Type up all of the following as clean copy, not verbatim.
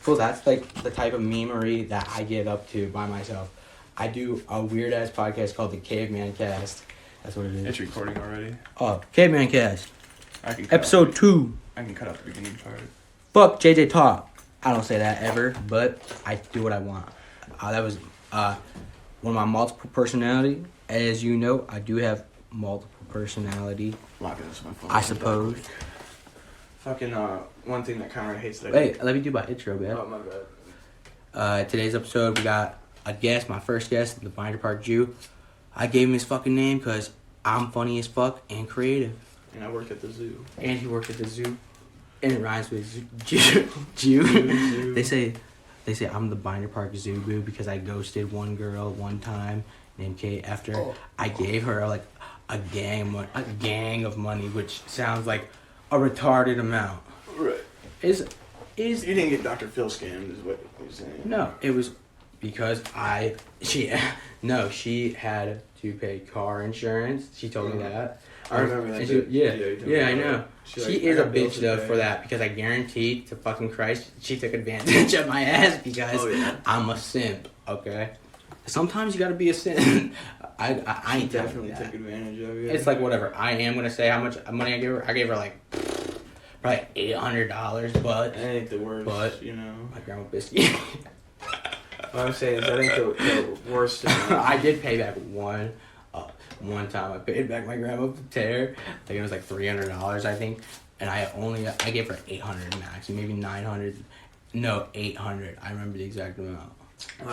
So that's like the type of memery that I get up to by myself. I do a weird ass podcast called the Kaveman Cast. That's what it is. It's recording already. Oh, Kaveman Cast. I can cut Episode 2. I can cut out the beginning part. Fuck JJ Talk. I don't say that ever, but I do what I want. That was one of my multiple personality. As you know, I do have multiple personality. Locking this my phone. I suppose. Fucking one thing that Conrad hates that. Wait, let me do my intro, man. Oh my bad. Today's episode, we got a guest, my first guest, the Binder Park Jew. I gave him his fucking name because I'm funny as fuck and creative. And I work at the zoo. And he worked at the zoo. And it rhymes with Jew. They say I'm the Binder Park Zoo boo because I ghosted one girl one time named Kate after I gave her like a gang of money, which sounds like a retarded amount. Right. Is You didn't get Dr. Phil scammed, is what you're saying. No, it was because she had to pay car insurance. She told me that. I remember that. Yeah, I know. She is a bitch though for that because I guarantee to fucking Christ she took advantage of my ass because I'm a simp. Okay. Sometimes you gotta be a simp. I ain't definitely took advantage of you. It's like whatever. I am gonna say how much money I gave her. I gave her like probably $800, but that ain't the worst. But you know, my grandma biscuit. What I'm saying is that ain't the worst. I did pay back one time. I paid back my grandma for tear. Like it was like $300, I think, and I gave her 800 max, maybe 900. No, 800. I remember the exact amount.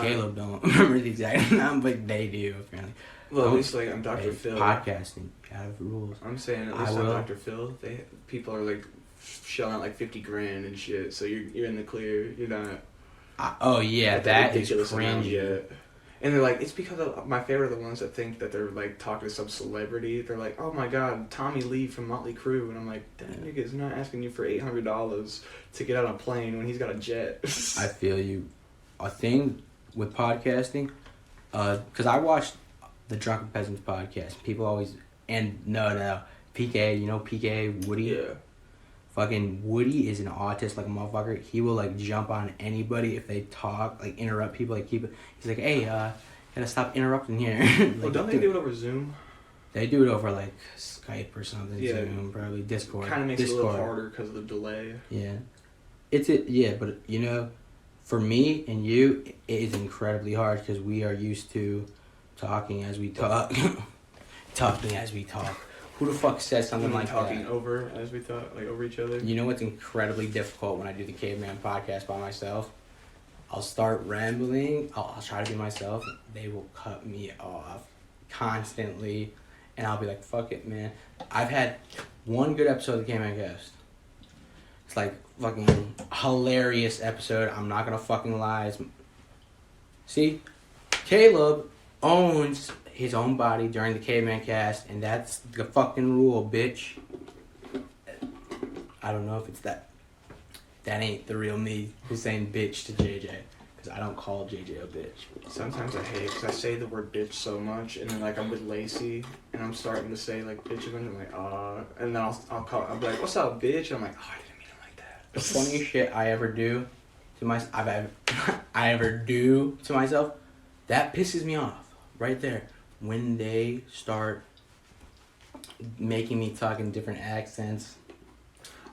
Caleb don't remember the exact amount, but they do apparently. Well, at least like on Dr. Phil. Podcasting, you have rules. I'm saying at least on Dr. Phil, people are like shelling out like $50,000 and shit. So you're in the clear. You're not. That is cringe. Yet. And they're like, it's because of my favorite are the ones that think that they're like talking to some celebrity. They're like, oh my god, Tommy Lee from Motley Crue, and I'm like, that nigga's not asking you for $800 to get on a plane when he's got a jet. I feel you. A thing with podcasting, because I watched the Drunken Peasants podcast. People always PK, you know PK Woody. Yeah. Fucking Woody is an autist like a motherfucker. He will like jump on anybody if they talk, like interrupt people, like keep it. He's like, hey, gotta stop interrupting here. Like, don't they do it over Zoom? They do it over like Skype or something. Yeah. Zoom, probably Discord. Kind of makes it a little harder because of the delay. Yeah, but you know, for me and you, it is incredibly hard because we are used to talking as we talk, talking as we talk. Who the fuck says something like talking that? over as we talk, like over each other? You know what's incredibly difficult when I do the Caveman podcast by myself? I'll start rambling. I'll try to be myself. They will cut me off constantly. And I'll be like, fuck it, man. I've had one good episode of the Caveman Cast. It's like fucking hilarious episode. I'm not going to fucking lie. See? Caleb owns his own body during the Caveman Cast, and that's the fucking rule, bitch. I don't know if it's that. That ain't the real me who's saying bitch to JJ, because I don't call JJ a bitch. Sometimes I hate it because I say the word bitch so much, and then like I'm with Lacey, and I'm starting to say like bitch again. I'm like and then I'll be like, what's up, bitch? And I'm like, I didn't mean it like that. The funniest shit I ever do to myself, that pisses me off right there. When they start making me talk in different accents.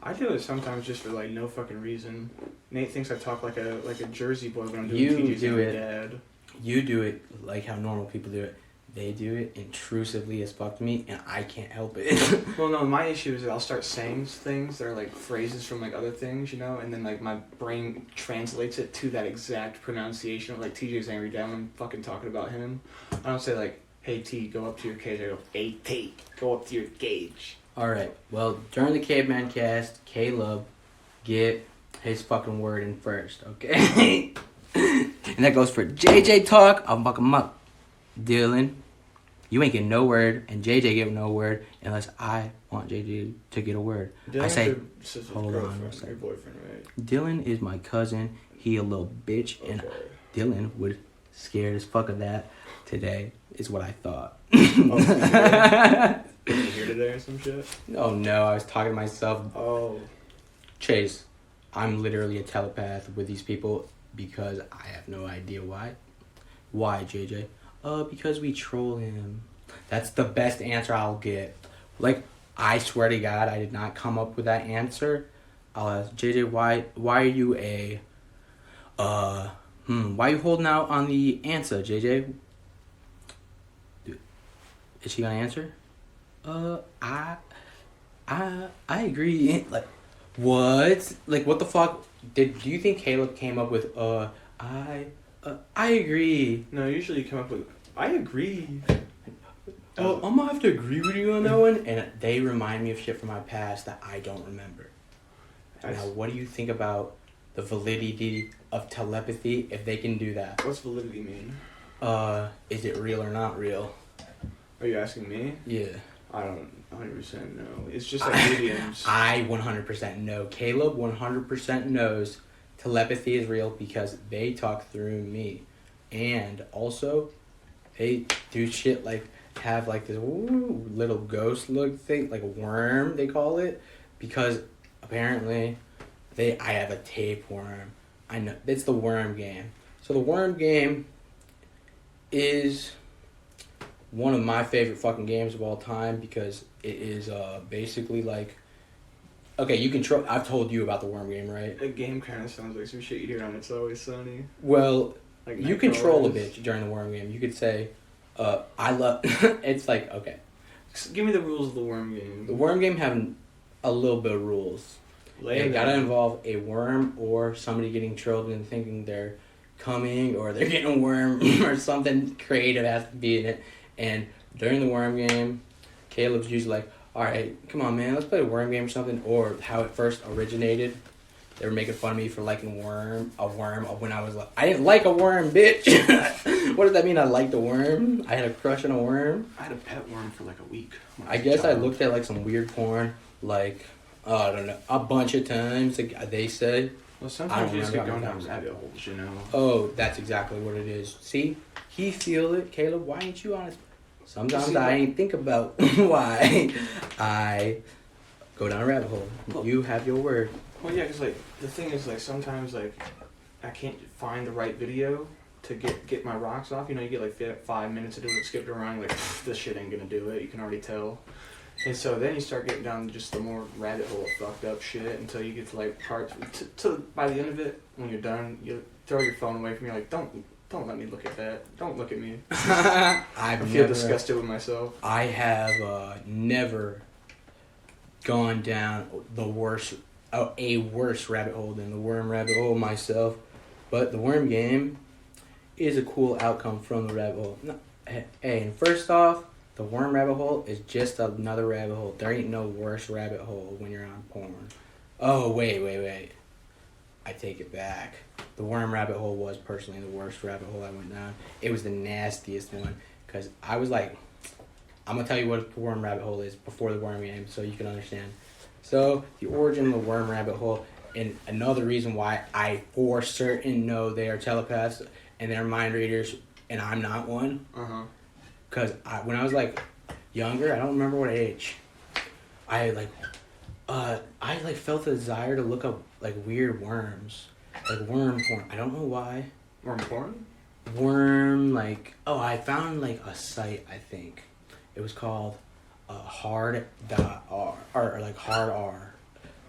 I do it sometimes just for like no fucking reason. Nate thinks I talk like a Jersey boy when I'm doing TJ's dad. You do it like how normal people do it. They do it intrusively as fuck to me, and I can't help it. Well, no, my issue is that I'll start saying things that are like phrases from like other things, you know, and then like my brain translates it to that exact pronunciation of like TJ's angry dad when I'm fucking talking about him. I don't say like, hey T, go up to your cage. I go, hey T, go up to your cage. Alright, well, during the Caveman Cast, Caleb, get his fucking word in first, okay? And that goes for JJ Talk, I'll fuck him up. Dylan, you ain't getting no word, and JJ get no word unless I want JJ to get a word. Dylan, I say, hold on, your boyfriend, right? Dylan is my cousin. He a little bitch, and Dylan would scared as fuck of that today. Is what I thought. Did you hear today or some shit? Oh no, I was talking to myself. Oh. Chase, I'm literally a telepath with these people because I have no idea why. Why, JJ? Because we troll him. That's the best answer I'll get. Like, I swear to God, I did not come up with that answer. I'll ask JJ, why are you why are you holding out on the answer, JJ? Is she gonna answer? I agree. Like, what? Like, what the fuck? Do you think Caleb came up with, I agree. No, usually you come up with, I agree. Oh, I'm gonna have to agree with you on that one. And they remind me of shit from my past that I don't remember. Now, what do you think about the validity of telepathy if they can do that? What's validity mean? Is it real or not real? Are you asking me? Yeah. I don't 100% know. It's just like mediums. I 100% know. Caleb 100% knows telepathy is real because they talk through me. And also, they do shit like have like this little ghost look thing, like a worm they call it, because apparently I have a tapeworm. I know it's the worm game. So the worm game is one of my favorite fucking games of all time because it is basically like, okay, you control. I've told you about the worm game, right? A game kind of sounds like some shit you hear on It's Always Sunny. Well, Like you control a bitch during the worm game. You could say, I love. It's like, okay. Give me the rules of the worm game. The worm game have a little bit of rules. It gotta involve a worm or somebody getting trolled and thinking they're coming or they're getting a worm or something creative has to be in it. And during the worm game, Caleb's usually like, all right, come on, man, let's play a worm game or something. Or how it first originated. They were making fun of me for liking a worm when I was like, I didn't like a worm, bitch. What does that mean? I liked a worm? I had a crush on a worm? I had a pet worm for like a week. I guess I looked at like some weird porn, like, I don't know, a bunch of times, like they said. Well, sometimes you just get going down rabbit holes, you know? Oh, that's exactly what it is. See? He feel it. Caleb, why ain't you honest? Sometimes I ain't think about why I go down a rabbit hole. Well, you have your word. Well, yeah, because, like, the thing is, like, sometimes, like, I can't find the right video to get my rocks off. You know, you get, like, 5 minutes to do it, skip it around, like, this shit ain't gonna do it. You can already tell. And so then you start getting down to just the more rabbit hole of fucked up shit until you get to, like, parts. By the end of it, when you're done, you throw your phone away from you, like, don't let me look at that. Don't look at me. I feel disgusted with myself. I have never gone down a worse rabbit hole than the worm rabbit hole myself. But the worm game is a cool outcome from the rabbit hole. No, hey, and first off, the worm rabbit hole is just another rabbit hole. There ain't no worse rabbit hole when you're on porn. Oh, wait. I take it back. The worm rabbit hole was personally the worst rabbit hole I went down. It was the nastiest one because I was like, I'm going to tell you what the worm rabbit hole is before the worm game so you can understand. So, the origin of the worm rabbit hole, and another reason why I for certain know they are telepaths and they're mind readers, and I'm not one. Because when I was, like, younger, I don't remember what age, I felt the desire to look up, like, weird worms. Like, worm porn. I don't know why. Worm porn? Worm, like, I found, like, a site, I think. It was called hard.r, or like hard R,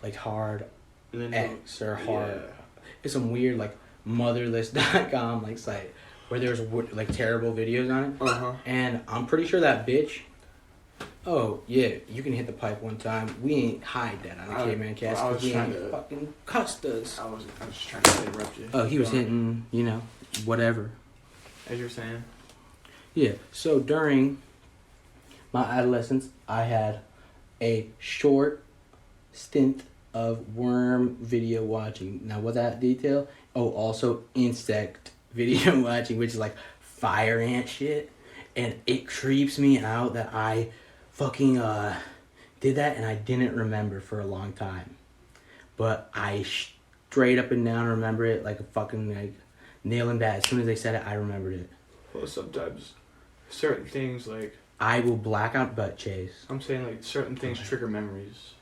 like hard X or hard. Yeah. It's some weird like motherless.com like site where there's like terrible videos on it. And I'm pretty sure that bitch. Oh yeah, you can hit the pipe one time. We ain't hide that on the Kaveman Cast. I was trying to fucking cussed us. I was just trying to interrupt you. Oh, he was hitting, whatever. As you're saying. Yeah. So during my adolescence, I had a short stint of worm video watching. Now, what that detail? Oh, also insect video watching, which is like fire ant shit. And it creeps me out that I fucking did that and I didn't remember for a long time. But I straight up and down remember it like a fucking like nail in bat. As soon as they said it, I remembered it. Well, sometimes certain things like... I will black out butt chase. I'm saying like certain things trigger memories.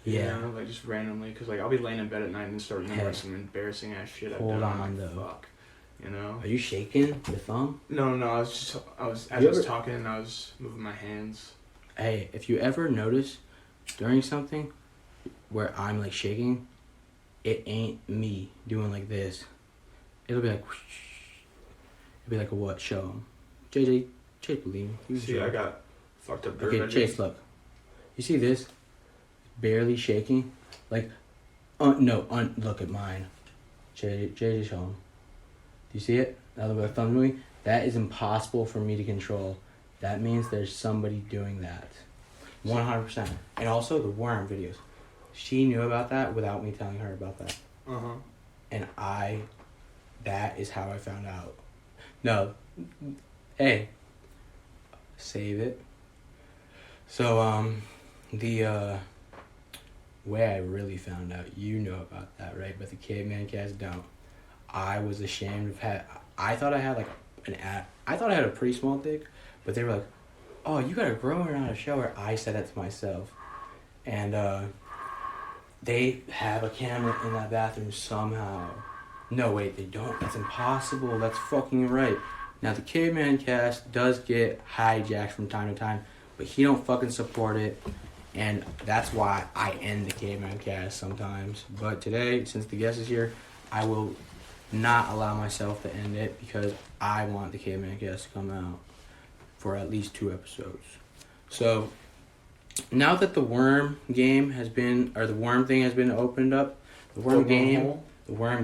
Yeah. You know, like just randomly, because like I'll be laying in bed at night and start remembering some embarrassing ass shit I've done. Hold on, like, though. Fuck. You know? Are you shaking your thumb? No, I was talking, I was moving my hands. Hey, if you ever notice during something where I'm like shaking, it ain't me doing like this. It'll be like, whoosh. It'll be like a what? Show 'em. JJ, Chase, believe me. See, I got fucked up bird Okay, edges. Chase, look. You see this? Barely shaking. Like, look at mine. JJ, show 'em. Do you see it? Now the thumb moving? That is impossible for me to control. That means there's somebody doing that. 100%. And also the worm videos. She knew about that without me telling her about that. Uh-huh. And that is how I found out. No. Hey. Save it. So, the way I really found out, you know about that, right? But the Caveman Cast don't. I was ashamed of I thought I had like I thought I had a pretty small dick, but they were like, oh, you gotta grow it on a show. Or I said that to myself. And they have a camera in that bathroom somehow. No, wait, they don't. That's impossible. That's fucking right. Now, the Caveman Cast does get hijacked from time to time, but he don't fucking support it. And that's why I end the Caveman Cast sometimes. But today, since the guest is here, I will not allow myself to end it because I want the Caveman Cast to come out for at least 2 episodes. So, now that the worm game has been, or the worm thing has been opened up, the worm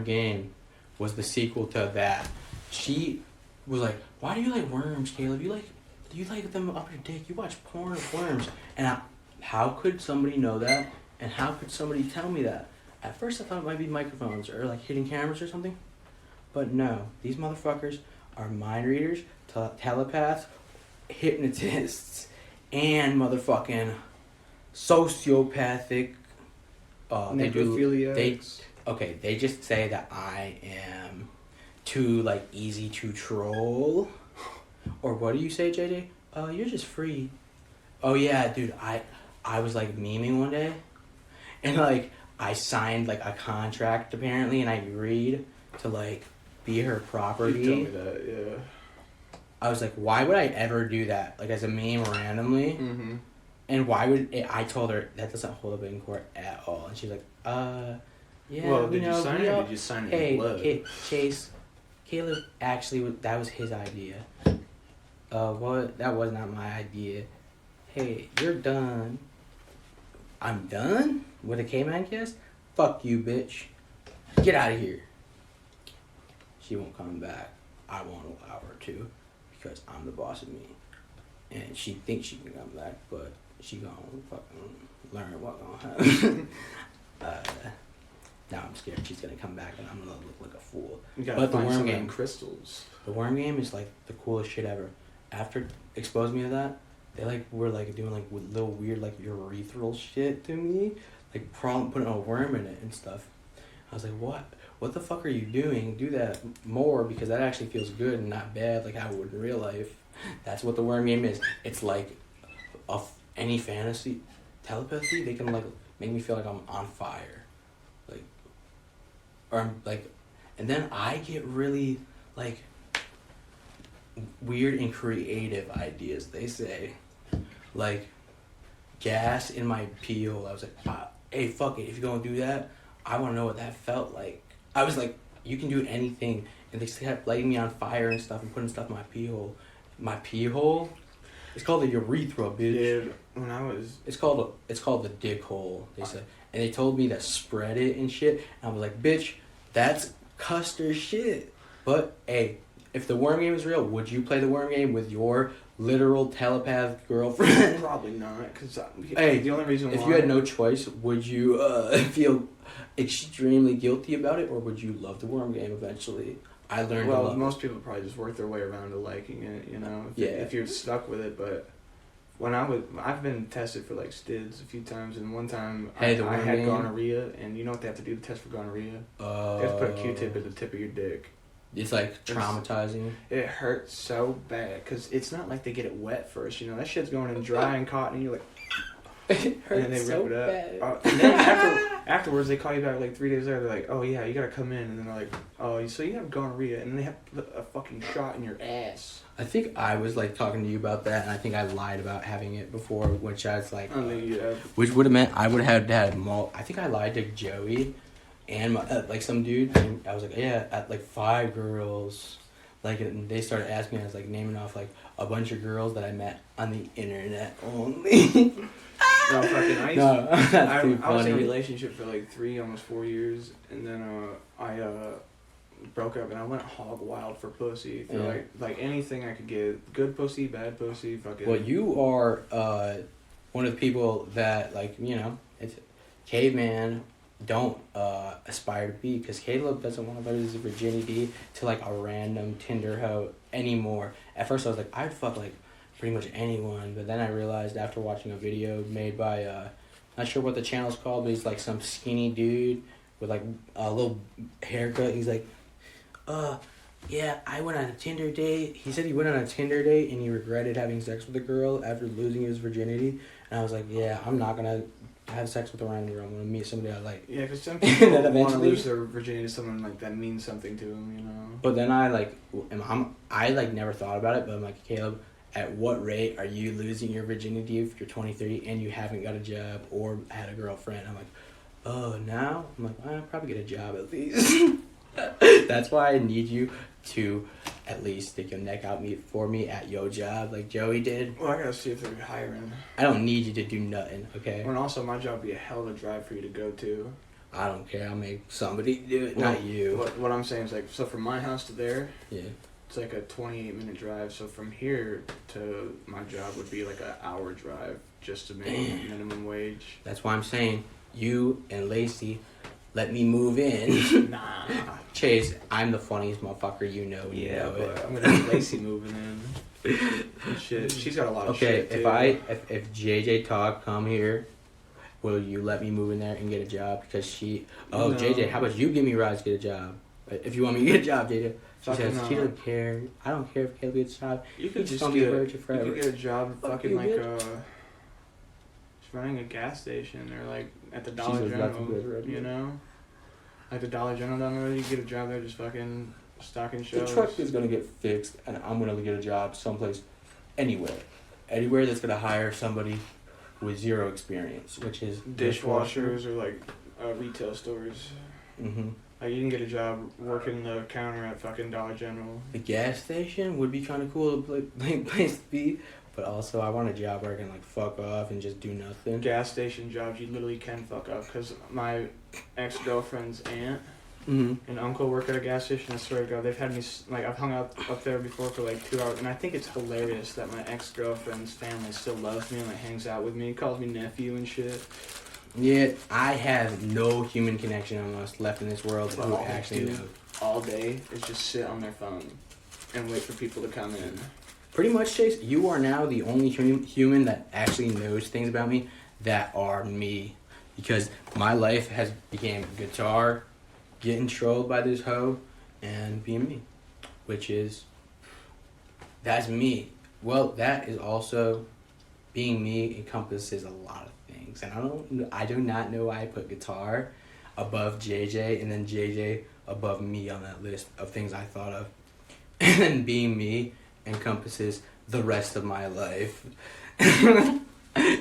game was the sequel to that. She was like, why do you like worms, Caleb? You like them up your dick. You watch porn of worms. And how could somebody know that? And how could somebody tell me that? At first I thought it might be microphones or like hidden cameras or something. But no, these motherfuckers are mind readers, telepaths, hypnotists, and motherfucking sociopathic. Necrophiliacs. They just say that I am too like easy to troll. Or what do you say, JJ? You're just free. Oh yeah, dude, I was like memeing one day, and like I signed like a contract apparently, and I agreed to like be her property. You told me that, yeah. I was like, why would I ever do that? Like as a meme randomly. Mm-hmm. And why would I told her that doesn't hold up in court at all, and she's like, yeah. Well, did you sign it or did you sign it in blood? Chase, Caleb actually that was his idea. What? That was not my idea. Hey, you're done. I'm done with a Caveman Cast? Fuck you, bitch. Get out of here. She won't come back. I won't allow her to because I'm the boss of me. And she thinks she can come back, but she gonna fucking learn what gonna happen. Now I'm scared she's gonna come back and I'm gonna look like a fool. You gotta but find the worm some game, crystals. The worm game is like the coolest shit ever. After exposing me to that, they like were like doing like little weird like urethral shit to me, like putting a worm in it and stuff. I was like, what the fuck are you doing? Do that more because that actually feels good and not bad like how it would in real life. That's what the worm game is. It's like any fantasy telepathy. They can like make me feel like I'm on fire, like, or I'm like, and then I get really like weird and creative ideas. They say, like, gas in my pee hole. I was like, hey, fuck it. If you're gonna do that, I want to know what that felt like. I was like, you can do anything, and they kept lighting me on fire and stuff and putting stuff in my pee hole. My pee hole, it's called the urethra, bitch. Dude, when I was... It's called the dick hole, they said. And they told me to spread it and shit. And I was like, bitch, that's Custer shit. But, hey, if the worm game is real, would you play the worm game with your literal telepath girlfriend? Probably not, because hey, the only reason if why... you had no choice, would you feel extremely guilty about it, or would you love the worm game eventually? I learned to love most people probably just work their way around to liking it, you know, if you're stuck with it. But when I've been tested for like STIDs a few times, and one time I had gonorrhea, and you know what they have to do to test for gonorrhea? They have to put a Q-tip at the tip of your dick. It's like traumatizing. It hurts so bad because it's not like they get it wet first, you know. That shit's going in dry and cotton, and you're like, It hurts and then they so rip it bad. up. And then afterwards, they call you back like 3 days later. They're like, "Oh yeah, you gotta come in." And then they're like, "Oh, so you have gonorrhea?" And then they have a fucking shot in your ass. I think I was like talking to you about that, and I think I lied about having it before, which I was like, which would have meant I would have had I think I lied to Joey, and like some dude. And I was like, yeah, at like 5 girls, like, and they started asking me. I was like naming off like a bunch of girls that I met on the internet only. No, fucking No, that's too I was in a funny. relationship for like 3, almost 4 years, and then I broke up, and I went hog wild for pussy. For like anything I could get, good pussy, bad pussy, fucking. Well, you are one of the people that, like, you know, it's caveman don't aspire to be, because Caleb doesn't want to lose his virginity to like a random Tinder hoe anymore. At first I was like, I'd fuck like pretty much anyone, but then I realized after watching a video made by not sure what the channel's called, but he's like some skinny dude with like a little haircut. He's like, yeah, I went on a Tinder date. He said he went on a Tinder date and he regretted having sex with a girl after losing his virginity. And I was like, yeah, I'm not gonna have sex with a random girl. I'm gonna meet somebody I like. Yeah, because some people want to eventually lose their virginity to someone like that means something to them, you know. But then I like, I like never thought about it, but I'm like, Caleb, at what rate are you losing your virginity if you're 23 and you haven't got a job or had a girlfriend? I'm like, oh, now? I'm like, I'll probably get a job at least. That's why I need you to at least stick your neck out for me at your job like Joey did. Well, I gotta see if they're hiring. I don't need you to do nothing, okay? And also, my job would be a hell of a drive for you to go to. I don't care. I'll make somebody do it, not you. What I'm saying is, like, so from my house to there, Yeah. it's like a 28-minute drive. So from here to my job would be like an hour drive just to make minimum wage. That's why I'm saying you and Lacey let me move in. Nah. Chase, I'm the funniest motherfucker you know. You know but it. I'm gonna have Lacey moving in. And shit, she's got a lot of shit. Okay, if JJ Talk come here, will you let me move in there and get a job? Because she, No. JJ, how about you give me rides to get a job? If you want me to get a job, JJ. She Fucking says she doesn't care. I don't care if Caleb gets a job. You could He's just gonna be a get virgin forever. You could get a job Fuck fucking you, like bitch. just running a gas station or like at the She Dollar says that's General, good, right? you know? Like the Dollar General down there, you get a job there just fucking stocking The shelves. truck is gonna get fixed, and I'm gonna get a job someplace, anywhere that's gonna hire somebody with 0 experience, which is Dishwashers or like retail stores. Mm-hmm. Like you can get a job working the counter at fucking Dollar General. The gas station would be kind of cool place to be, but also I want a job where I can like fuck off and just do nothing. Gas station jobs you literally can fuck up, because my ex-girlfriend's aunt Mm-hmm. and uncle work at a gas station. I swear to God, they've had me like I've hung out up there before for like 2 hours, and I think it's hilarious that my ex-girlfriend's family still loves me and like hangs out with me, calls me nephew and shit. Yeah, I have no human connection almost left in this world Well, who all actually they do knows. all day is just sit on their phone and wait for people to come in. Pretty much, Chase, you are now the only human that actually knows things about me that are me, because my life has became guitar, getting trolled by this hoe, and being me, which is, that's me. Well, that is also, being me encompasses a lot of things, and I do not know why I put guitar above JJ and then JJ above me on that list of things I thought of, and then being me encompasses the rest of my life.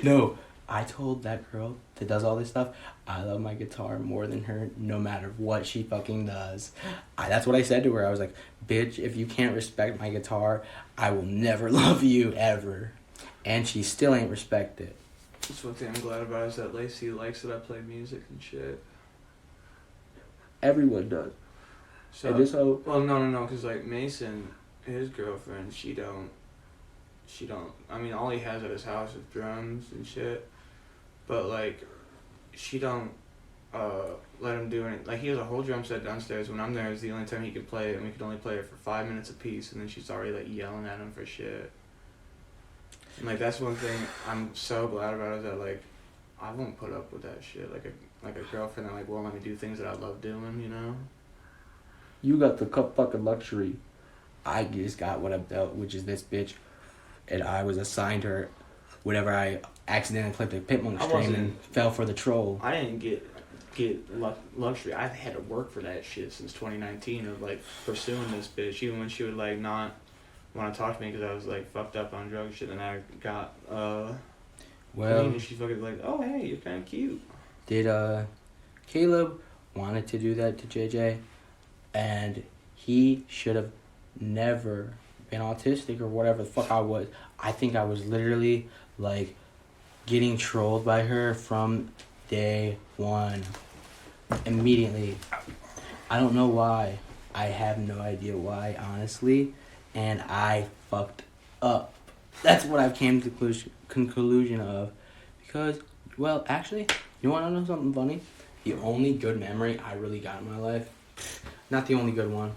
No, I told that girl that does all this stuff, I love my guitar more than her, no matter what she fucking does. That's what I said to her. I was like, bitch, if you can't respect my guitar, I will never love you, ever. And she still ain't respect it. That's one thing I'm glad about is that Lacey likes that I play music and shit. Everyone does. So, And this hoe, well, no, because like Mason, his girlfriend, she don't. I mean, all he has at his house is drums and shit, but like, she don't let him do anything. Like he has a whole drum set downstairs. When I'm there, it's the only time he can play it, and we can only play it for 5 minutes apiece. And then she's already like yelling at him for shit. And like that's one thing I'm so glad about is that like, I won't put up with that shit. Like a girlfriend that like won't let me do things that I love doing, you know. you got the fucking luxury. I just got what I've dealt, which is this bitch, and I was assigned her whenever I accidentally clipped a Pitmunk I stream wasn't- and fell for the troll. I didn't get luxury. I had to work for that shit since 2019 of like pursuing this bitch. Even when she would like not want to talk to me because I was like fucked up on drugs shit, and I got Well, clean, and she fucking like, oh hey, you're kind of cute. did Caleb wanted to do that to JJ, and he should have never been autistic or whatever the fuck I was. I think I was literally like getting trolled by her from day one. Immediately. I don't know why. I have no idea why, honestly, and I fucked up. That's what I've came to the conclusion of, because, well, actually, you want to know something funny? The only good memory I really got in my life, not the only good one,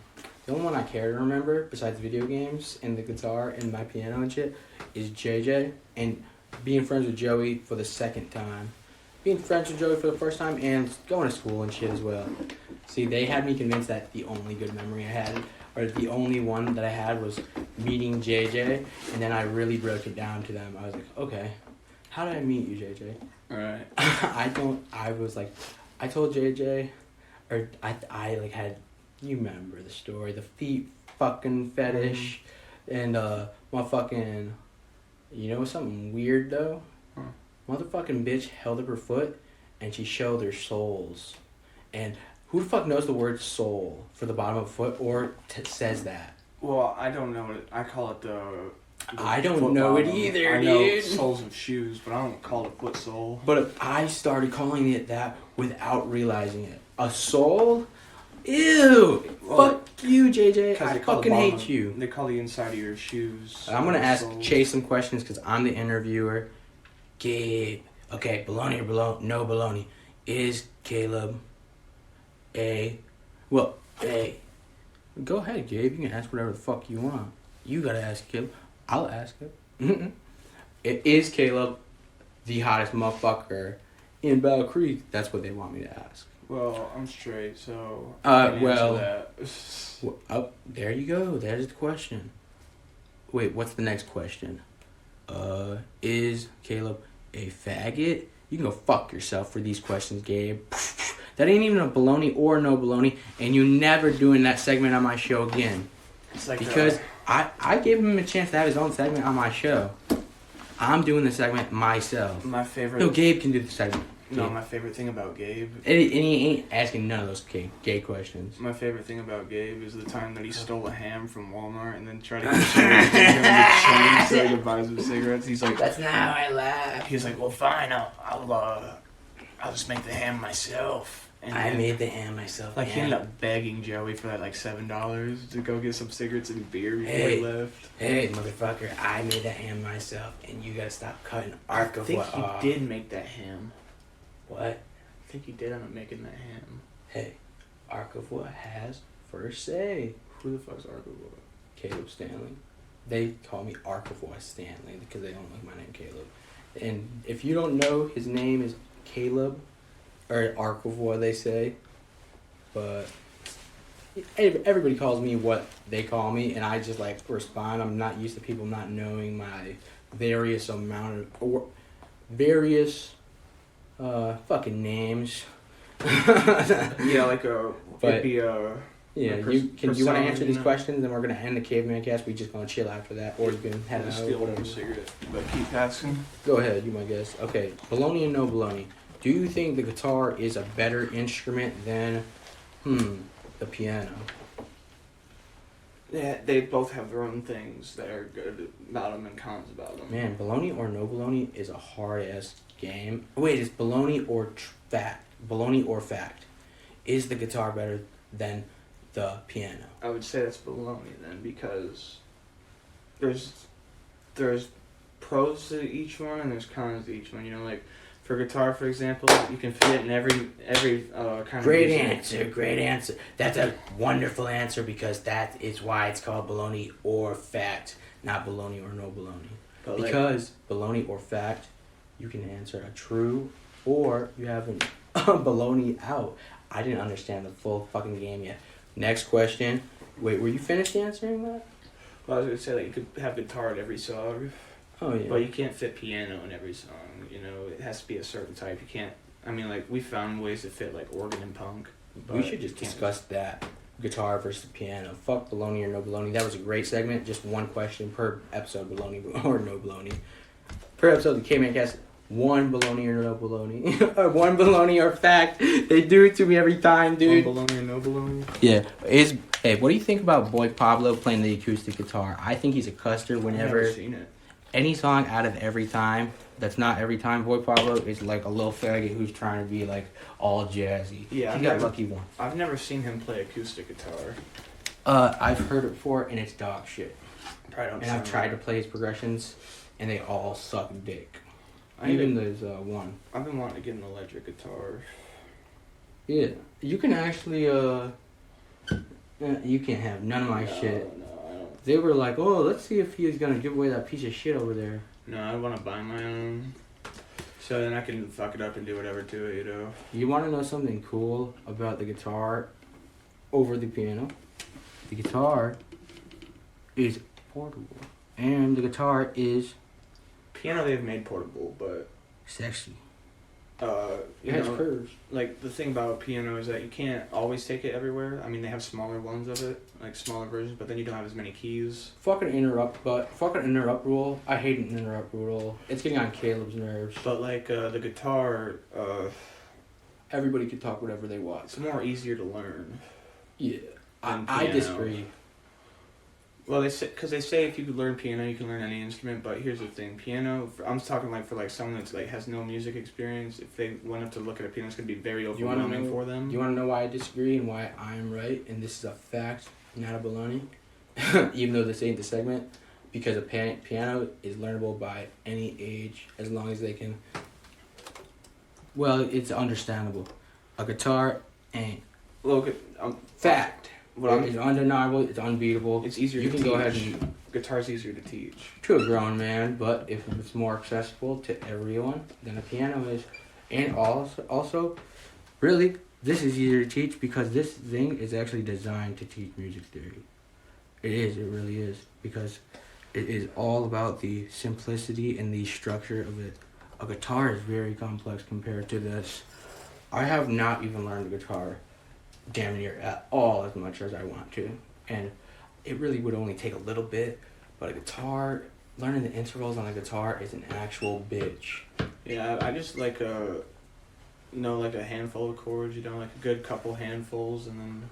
the only one I care to remember, besides video games and the guitar and my piano and shit, is JJ and being friends with Joey for the second time. Being friends with Joey for the first time and going to school and shit as well. See, they had me convinced that the only good memory I had, or the only one that I had, was meeting JJ, and then I really broke it down to them. I was like, okay, how did I meet you, JJ? Alright. I told JJ, or I like had, you remember the story, the feet fucking fetish, and my fucking, you know something weird though? Huh. Motherfucking bitch held up her foot, and she showed her soles. And who the fuck knows the word sole for the bottom of a foot, or says that? Well, I don't know what I call it. The I don't foot know it bottom. either, I know dude. soles of shoes, but I don't call it foot sole. But I started calling it that without realizing it. A sole? Ew! Well, Fuck you, JJ. 'cause I they call the fucking bottom- hate you. They call the inside of your shoes. I'm gonna ask soles. Chase some questions because I'm the interviewer. Gabe. Okay, baloney or no baloney. Is Caleb a... Well, A. Go ahead, Gabe. You can ask whatever the fuck you want. You gotta ask Caleb. I'll ask him. Is Caleb the hottest motherfucker in Battle Creek? That's what they want me to ask. Well, I'm straight, so I can't well- answer that. Well, oh, there you go. There's the question. Wait, what's the next question? Is Caleb a faggot? You can go fuck yourself for these questions, Gabe. That ain't even a baloney or no baloney, and you never doing that segment on my show again. It's like Because I gave him a chance to have his own segment on my show. I'm doing the segment myself. my favorite. No, Gabe can do the segment. No, Gabe. my favorite thing about Gabe. And he ain't asking none of those gay questions. My favorite thing about Gabe is the time that he stole a ham from Walmart and then tried to get change so he could buy some cigarettes. He's like, That's not how I laugh. he's like, well, fine, I'll just make the ham myself. And I then, made the ham myself. like, he man. ended up begging Joey for that like $7 to go get some cigarettes and beer before Hey. he left. Hey, motherfucker, I made the ham myself, and you gotta stop cutting arc I of think what he off. did make that ham. What? I think he did end up making that ham. Hey, arc of what has first say. Who the fuck's Archibald? Caleb Stanley. They call me Arc of what Stanley because they don't like my name Caleb. And if you don't know, his name is Caleb, or Arc of what they say. But everybody calls me what they call me, and I just like respond. I'm not used to people not knowing my various amount of or various fucking names. Yeah, like But- it'd be a. Yeah, My you want to persona, answer these you know? questions, and we're gonna end the Caveman Cast. We just gonna chill after that, or you can head out. Steal Whatever. one cigarette, but keep asking. Go ahead, you my guess. Okay, baloney and no baloney. Do you think the guitar is a better instrument than, the piano? Yeah, they both have their own things that are good about them and cons about them. Man, baloney or no baloney is a hard ass game. Wait, is baloney or fact? Baloney or fact? Is the guitar better than the piano? I would say that's baloney then, because there's pros to each one and there's cons to each one. You know, like for guitar, for example, you can fit in every kind of Great music. answer, great answer. That's a wonderful answer because that is why it's called baloney or fact, not baloney or no baloney. But like, Because baloney or fact, you can answer a true or you have a baloney out. I didn't understand the full fucking game yet. Next question. Wait, were you finished answering that? well, I was gonna say that you could have guitar at every song. Oh yeah. But you can't fit piano in every song. You know, it has to be a certain type. You can't. I mean, like we found ways to fit like organ and punk. We should just discuss that. Guitar versus piano. Fuck bologna or no bologna. That was a great segment. Just one question per episode, bologna or no bologna. Per episode, the Kaveman Cast, one bologna or no bologna. Or one bologna or fact. They do it to me every time, dude. One bologna or no bologna? Yeah. Hey, what do you think about Boy Pablo playing the acoustic guitar? I think he's a custer whenever... I've never seen it. Any song out of Every Time, that's not Every Time, Boy Pablo is like a little faggot who's trying to be like all jazzy. Yeah, he got lucky one. I've never seen him play acoustic guitar. I've heard it before and it's dog shit. Probably don't. And I've tried to play his progressions and they all suck dick. There's one. I've been wanting to get an electric guitar. Yeah, you can actually you can't have none of my shit. No, I don't. They were like, oh, let's see if he's gonna give away that piece of shit over there. No, I want to buy my own. So then I can fuck it up and do whatever to it, you know. You want to know something cool about the guitar over the piano? The guitar is portable. And the guitar is... Piano they've made portable, but... sexy. You It has know, curves. like, the thing about piano is that you can't always take it everywhere. I mean, they have smaller ones of it, like smaller versions, but then you don't have as many keys. Fucking interrupt rule. I hate an interrupt rule. It's getting on Caleb's nerves. But, like, the guitar, Everybody can talk whatever they want. it's more easier to learn. Yeah. than I piano. disagree. Well, they say if you could learn piano, you can learn any instrument. But here's the thing: piano. I'm talking like for like someone that's like has no music experience. If they went up to look at a piano, it's gonna be very overwhelming for them. You want to know why I disagree and why I'm right? And this is a fact, not a baloney. Even though this ain't the segment, because a piano is learnable by any age as long as they can. Well, it's understandable. A guitar ain't. Look, Fact. Well, It's undeniable. It's unbeatable. it's easier. You to can teach. go ahead and Guitar's easier to teach. to a grown man, but if it's more accessible to everyone than a piano is, and also, really, this is easier to teach because this thing is actually designed to teach music theory. It is. It really is because it is all about the simplicity and the structure of it. A guitar is very complex compared to this. I have not even learned the guitar damn near at all as much as I want to, and it really would only take a little bit, but a guitar, learning the intervals on a guitar is an actual bitch. Yeah, I just like like a handful of chords, like a good couple handfuls, and then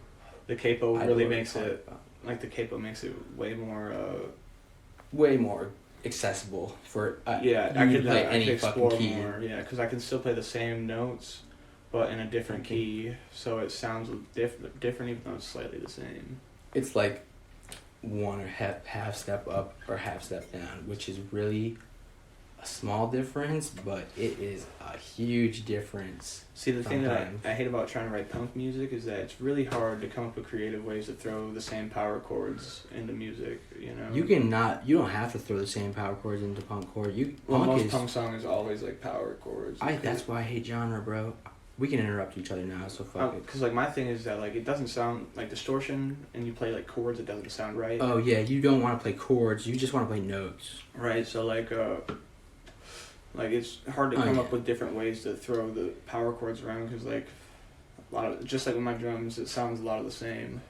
the capo really makes it, like the capo makes it way more accessible for I you could play I any could fucking explore key. more, because I can still play the same notes, but in a different key, so it sounds different even though it's slightly the same. It's like one or half step up or half step down, which is really a small difference, but it is a huge difference. See, the thing that sometimes. I hate about trying to write punk music is that it's really hard to come up with creative ways to throw the same power chords into music, You don't have to throw the same power chords into punk chord. Most punk song is always like power chords. That's why I hate genre, bro. We can interrupt each other now, so fuck it. Because, my thing is that, it doesn't sound like distortion, and you play, chords, it doesn't sound right. Oh, yeah, you don't want to play chords, you just want to play notes. Right, so, it's hard to come up with different ways to throw the power chords around, because, just like with my drums, it sounds a lot of the same.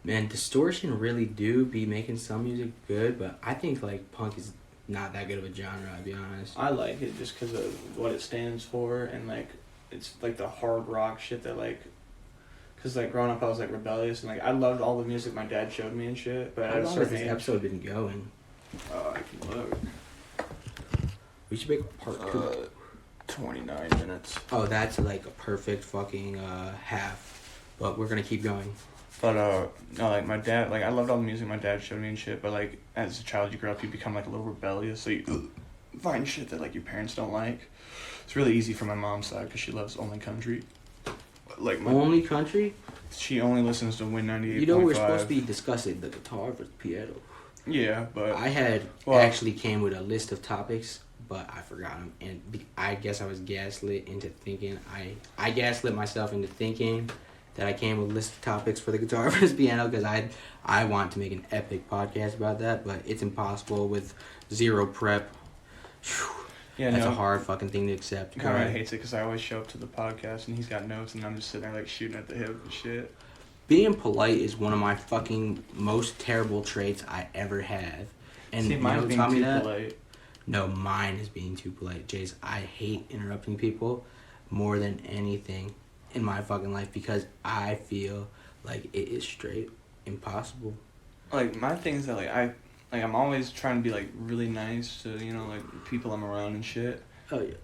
Man, distortion really do be making some music good, but I think, punk is not that good of a genre, I'll be honest. I like it just because of what it stands for, and, it's the hard rock shit that because growing up I was rebellious and I loved all the music my dad showed me and shit. But how long has this episode been going? I can look. We should make a part 2. 29 minutes. Oh, that's a perfect fucking half. But we're gonna keep going. But no, my dad, I loved all the music my dad showed me and shit. But as a child, you grow up, you become a little rebellious, so you find shit that your parents don't like. It's really easy for my mom's side because she loves only country. Only country? She only listens to Win 98.5. You know we're supposed to be discussing the guitar versus piano. Yeah, but I actually came with a list of topics, but I forgot them, and I guess I was gaslit into thinking I gaslit myself into thinking that I came with a list of topics for the guitar versus piano because I want to make an epic podcast about that, but it's impossible with zero prep Yeah, That's a hard fucking thing to accept. Conrad hates it because I always show up to the podcast and he's got notes and I'm just sitting there like shooting at the hip and shit. Being polite is one of my fucking most terrible traits I ever have. And see, mine's being too polite. No, mine is being too polite. Jace, I hate interrupting people more than anything in my fucking life because I feel like it is straight impossible. Like, my thing is that, I'm always trying to be, like, really nice to, you know, like, people I'm around and shit. Oh, yeah.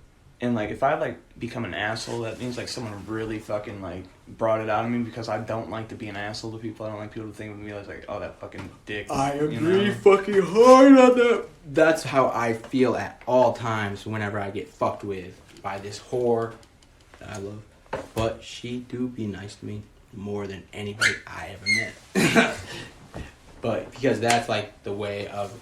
And, like, if I, like, become an asshole, that means, like, someone really fucking, like, brought it out of me because I don't like to be an asshole to people. I don't like people to think of me as, like, oh, that fucking dick. I agree fucking hard on that. That's how I feel at all times whenever I get fucked with by this whore that I love. But she do be nice to me more than anybody I ever met. But because that's like the way of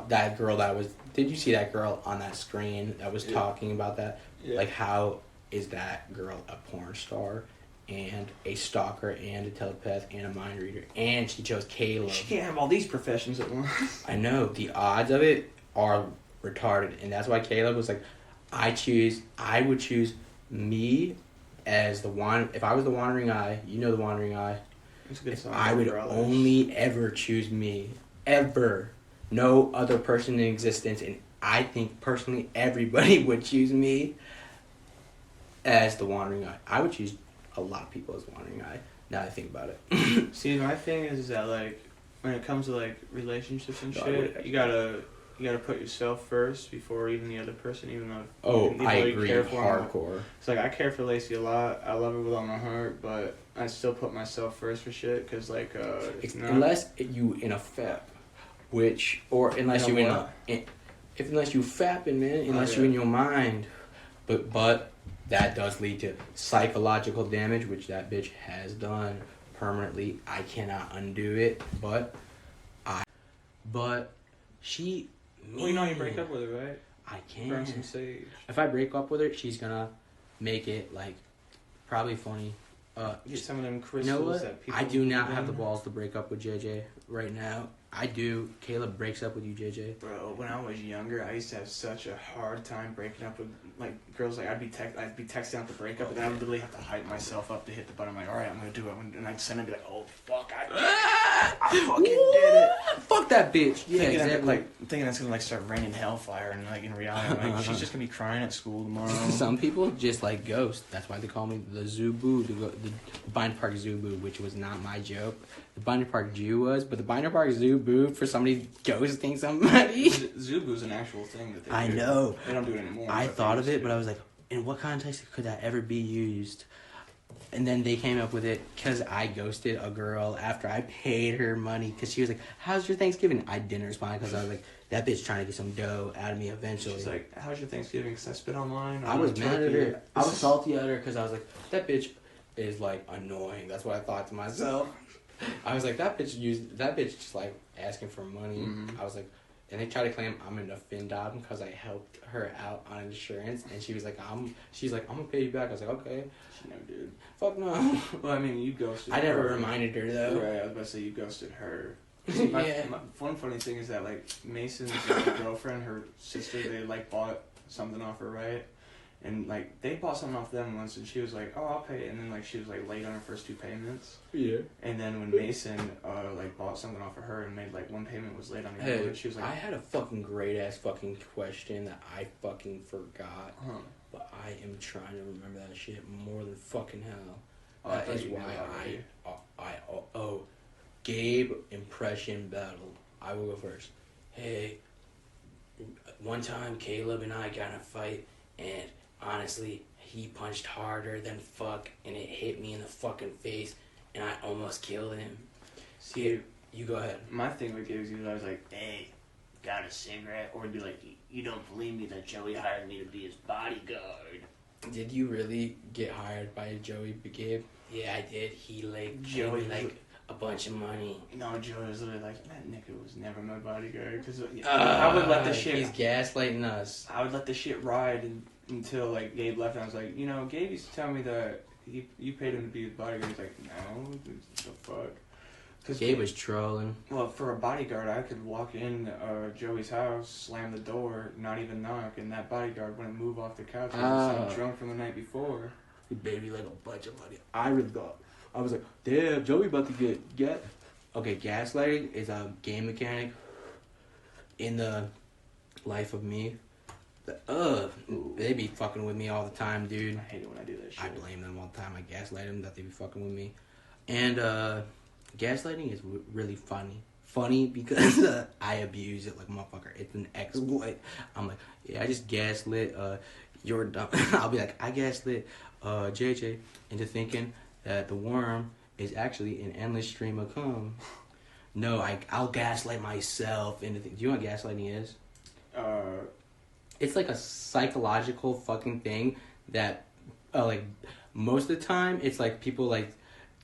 that girl that was. Did you see that girl on that screen that was talking about that? Yeah. Like, how is that girl a porn star and a stalker and a telepath and a mind reader, and she chose Caleb? She can't have all these professions at once. I know, the odds of it are retarded, and that's why Caleb was like, I would choose me as the one. If I was the wandering eye, you know the wandering eye. It's a good song. I would only ever choose me, ever. No other person in existence, and I think personally everybody would choose me as the wandering eye. I would choose a lot of people as the wandering eye. Now I think about it. See, my thing is that, like, when it comes to, like, relationships and shit, you gotta put yourself first before even the other person, even though I agree, hardcore. It's like, I care for Lacey a lot. I love her with all my heart, but I still put myself first for shit because, like, unless you in a fap, unless you fapping, man, unless you in your mind, but that does lead to psychological damage, which that bitch has done permanently. I cannot undo it, but she. Well, you know you break up with her, right? I can. Burn some sage. If I break up with her, she's gonna make it like probably funny. Get some of them crystals. You know what? That people I do not have the balls to break up with JJ right now. I do. Caleb breaks up with you, JJ. Bro, when I was younger, I used to have such a hard time breaking up with, like, girls. Like, I'd be texting out the breakup, and then I would literally have to hype myself up to hit the button. I'm like, all right, I'm gonna do it, and I'd send it and be like, oh fuck, I fucking did it. Fuck that bitch. Yeah, thinking exactly. Thinking that's gonna, like, start raining hellfire, and, like, in reality, I'm like, she's just gonna be crying at school tomorrow. Some people just like ghost. That's why they call me the Zubu, the Binder Park Zubu, which was not my joke. The Binder Park Jew was, but the Binder Park Zubu for somebody ghosting somebody. Zubu's an actual thing that they do. I know. They don't do it anymore. I thought of it, but I was like, in what context could that ever be used? And then they came up with it because I ghosted a girl after I paid her money because she was like, how's your Thanksgiving? I didn't respond because I was like, that bitch trying to get some dough out of me eventually. She's like, how's your Thanksgiving? Because I spit online. I was mad at her. I was salty at her because I was like, that bitch is like annoying. That's what I thought to myself. I was like, that bitch just like asking for money. Mm-hmm. I was like, and they try to claim I'm in a FinDob because I helped her out on insurance, and she was like, I'm gonna pay you back. I was like, okay. She never did. Fuck no. Well, I mean, you ghosted. I never reminded her though. Right, I was about to say you ghosted her. See, my one funny thing is that, like, Mason's girlfriend, her sister, they, like, bought something off her, right? And, like, they bought something off them once, and she was like, oh, I'll pay it. And then, like, she was, like, late on her first 2 payments. Yeah. And then when Mason, like, bought something off of her and made, like, 1 payment was late on the other, she was like... I had a fucking great-ass fucking question that I fucking forgot. Huh. But I am trying to remember that shit more than fucking hell. Oh, that is why Gabe impression battle. I will go first. Hey, one time Caleb and I got in a fight, and honestly, he punched harder than fuck, and it hit me in the fucking face, and I almost killed him. See, you go ahead. My thing with Gabe is I was like, hey, got a cigarette? Or be like, you don't believe me that Joey hired me to be his bodyguard. Did you really get hired by Joey, Gabe? Yeah, I did. He, like, Joey, like, a bunch of money. No, Joey was literally like, that nigga was never my bodyguard. Because I would let the shit... He's gaslighting us. I would let the shit ride until, like, Gabe left. And I was like, you know, Gabe used to tell me that you paid him to be his bodyguard. He's like, no, what the fuck? Cause Gabe was trolling. Well, for a bodyguard, I could walk in Joey's house, slam the door, not even knock, and that bodyguard wouldn't move off the couch because he's drunk from the night before. Baby, like a bunch of money. I really thought. I was like, damn, Joey about to get. Okay, gaslighting is a game mechanic in the life of me. They be fucking with me all the time, dude. I hate it when I do that shit. I blame them all the time. I gaslight them that they be fucking with me. And gaslighting is really funny. Funny because I abuse it like a motherfucker. It's an exploit. I'm like, yeah, I just gaslit you're dumb. I'll be like, I gaslit JJ into thinking that the worm is actually an endless stream of cum. No, I'll gaslight myself into do you know what gaslighting is? It's like a psychological fucking thing that like most of the time it's like people like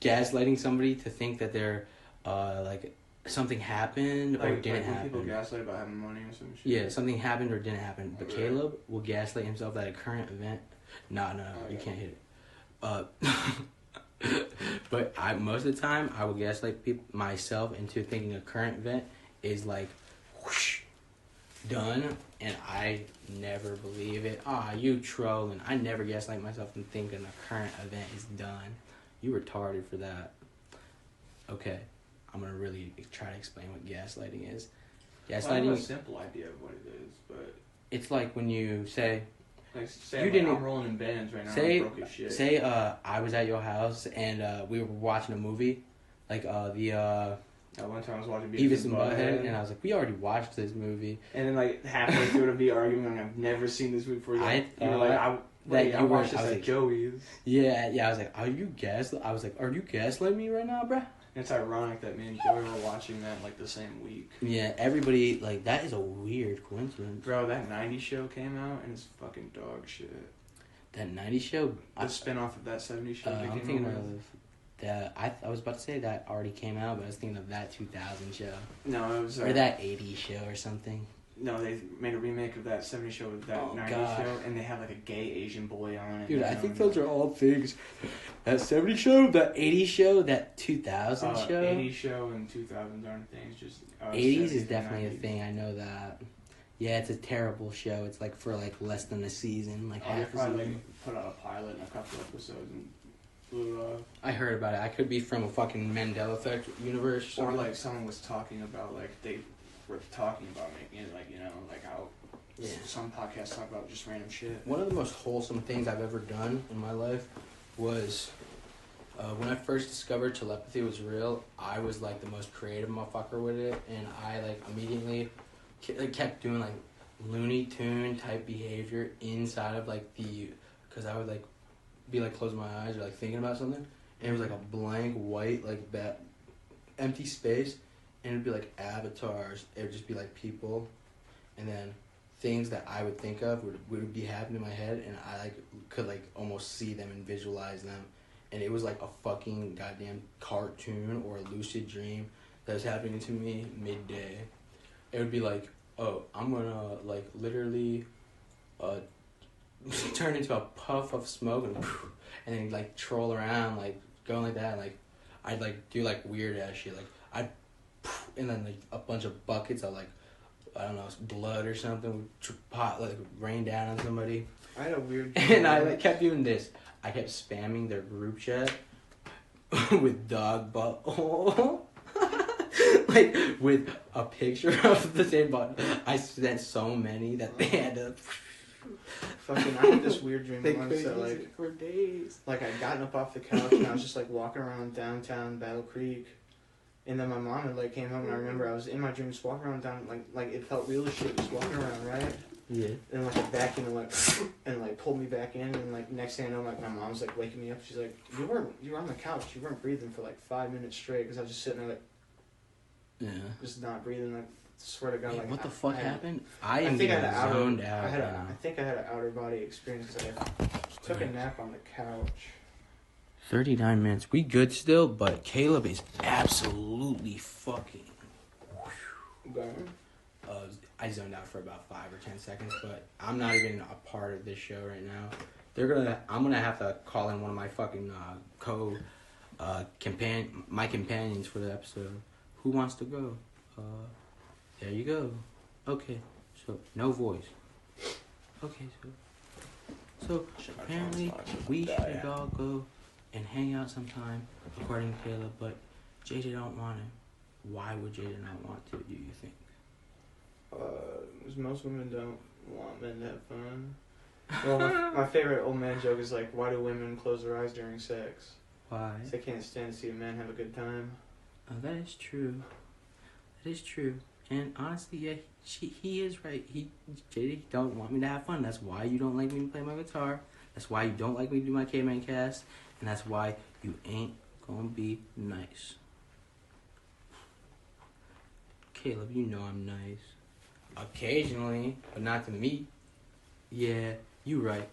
gaslighting somebody to think that they're like something happened or didn't happen. People gaslight about having money or some shit. Yeah, something happened or didn't happen. But Caleb will gaslight himself at a current event. No, you can't hit it. But most of the time I will gaslight myself into thinking a current event is like whoosh, done, and I never believe it. You trolling. I never gaslight myself into thinking a current event is done. You retarded for that. Okay, I'm gonna really try to explain what gaslighting is. Gaslighting. I have a simple idea of what it is, but it's like when you say. Like, say I'm rolling in bands right now. I'm broke as shit. Say I was at your house and we were watching a movie, like At one time I was watching Beavis and Butthead, and I was like, we already watched this movie. And then like halfway through to be arguing, like, I've never seen this movie before. I watched this at Joey's. Yeah. I was like, are you gaslighting me right now, bruh? And it's ironic that me and Joey were watching that like the same week. Yeah, everybody like that is a weird coincidence. Bro, that '90s show came out and it's fucking dog shit. That '90s show. The spinoff of that '70s show. I'm thinking of that. I was about to say that already came out, but I was thinking of that 2000 show. No, it was or that '80s show or something. No, they made a remake of that '70s show with that '90s show, and they had like a gay Asian boy on it. Dude, I think those are all things. That '70s show, that '80s show, that 2000 show. '80s show and 2000s aren't things. Just '80s is definitely a thing. I know that. Yeah, it's a terrible show. It's like for like less than a season, like half a season. Like put out a pilot and a couple episodes and blew it off. I heard about it. I could be from a fucking Mandela Effect universe. Or like someone was talking about like they were talking about making it like, you know, like how some podcasts talk about just random shit. One of the most wholesome things I've ever done in my life was when I first discovered telepathy was real. I was like the most creative motherfucker with it, and I like immediately kept doing like Looney Tune type behavior inside of like because I would like be like closing my eyes or like thinking about something, and it was like a blank white like that empty space. And it'd be like avatars. It would just be like people, and then things that I would think of would be happening in my head, and I like could like almost see them and visualize them, and it was like a fucking goddamn cartoon or a lucid dream that was happening to me midday. It would be like, oh, I'm gonna like literally, turn into a puff of smoke and then like troll around like going like that. And, like I'd like do like weird ass shit like and then like a bunch of buckets of like I don't know blood or something would rain down on somebody. I had a weird and I like kept doing this. I kept spamming their group chat with dog butt like with a picture of the same button. I sent so many that they had to fucking I had this weird dream once that like for days. Like I'd gotten up off the couch and I was just like walking around downtown Battle Creek. And then my mom had like came home and I remember I was in my dream just walking around down like it felt real as shit just walking around, right? Yeah. And like a vacuum and like pulled me back in and like next thing I know like my mom's like waking me up. She's like, you were on the couch, you weren't breathing for like 5 minutes straight because I was just sitting there like just not breathing. Like swear to God, like what the fuck happened? I think I had zoned out. I think I had an outer body experience because I took a nap on the couch. 39 minutes. We good still, but Caleb is absolutely fucking. I zoned out for about 5 or 10 seconds, but I'm not even a part of this show right now. I'm gonna have to call in one of my fucking My companions for the episode. Who wants to go? There you go. Okay, so no voice. Okay, so apparently we should all go and hang out sometime, according to Caleb. But JJ don't want to. Why would JJ not want to? Do you think? Because most women don't want men to have fun. Well, my favorite old man joke is like, why do women close their eyes during sex? Why? Because they can't stand to see a man have a good time. Oh, that is true. That is true. And honestly, yeah, he is right. JD don't want me to have fun. That's why you don't like me to play my guitar. That's why you don't like me to do my Kaveman Cast. And that's why you ain't gonna be nice. Caleb, you know I'm nice. Occasionally, but not to me. Yeah, you right.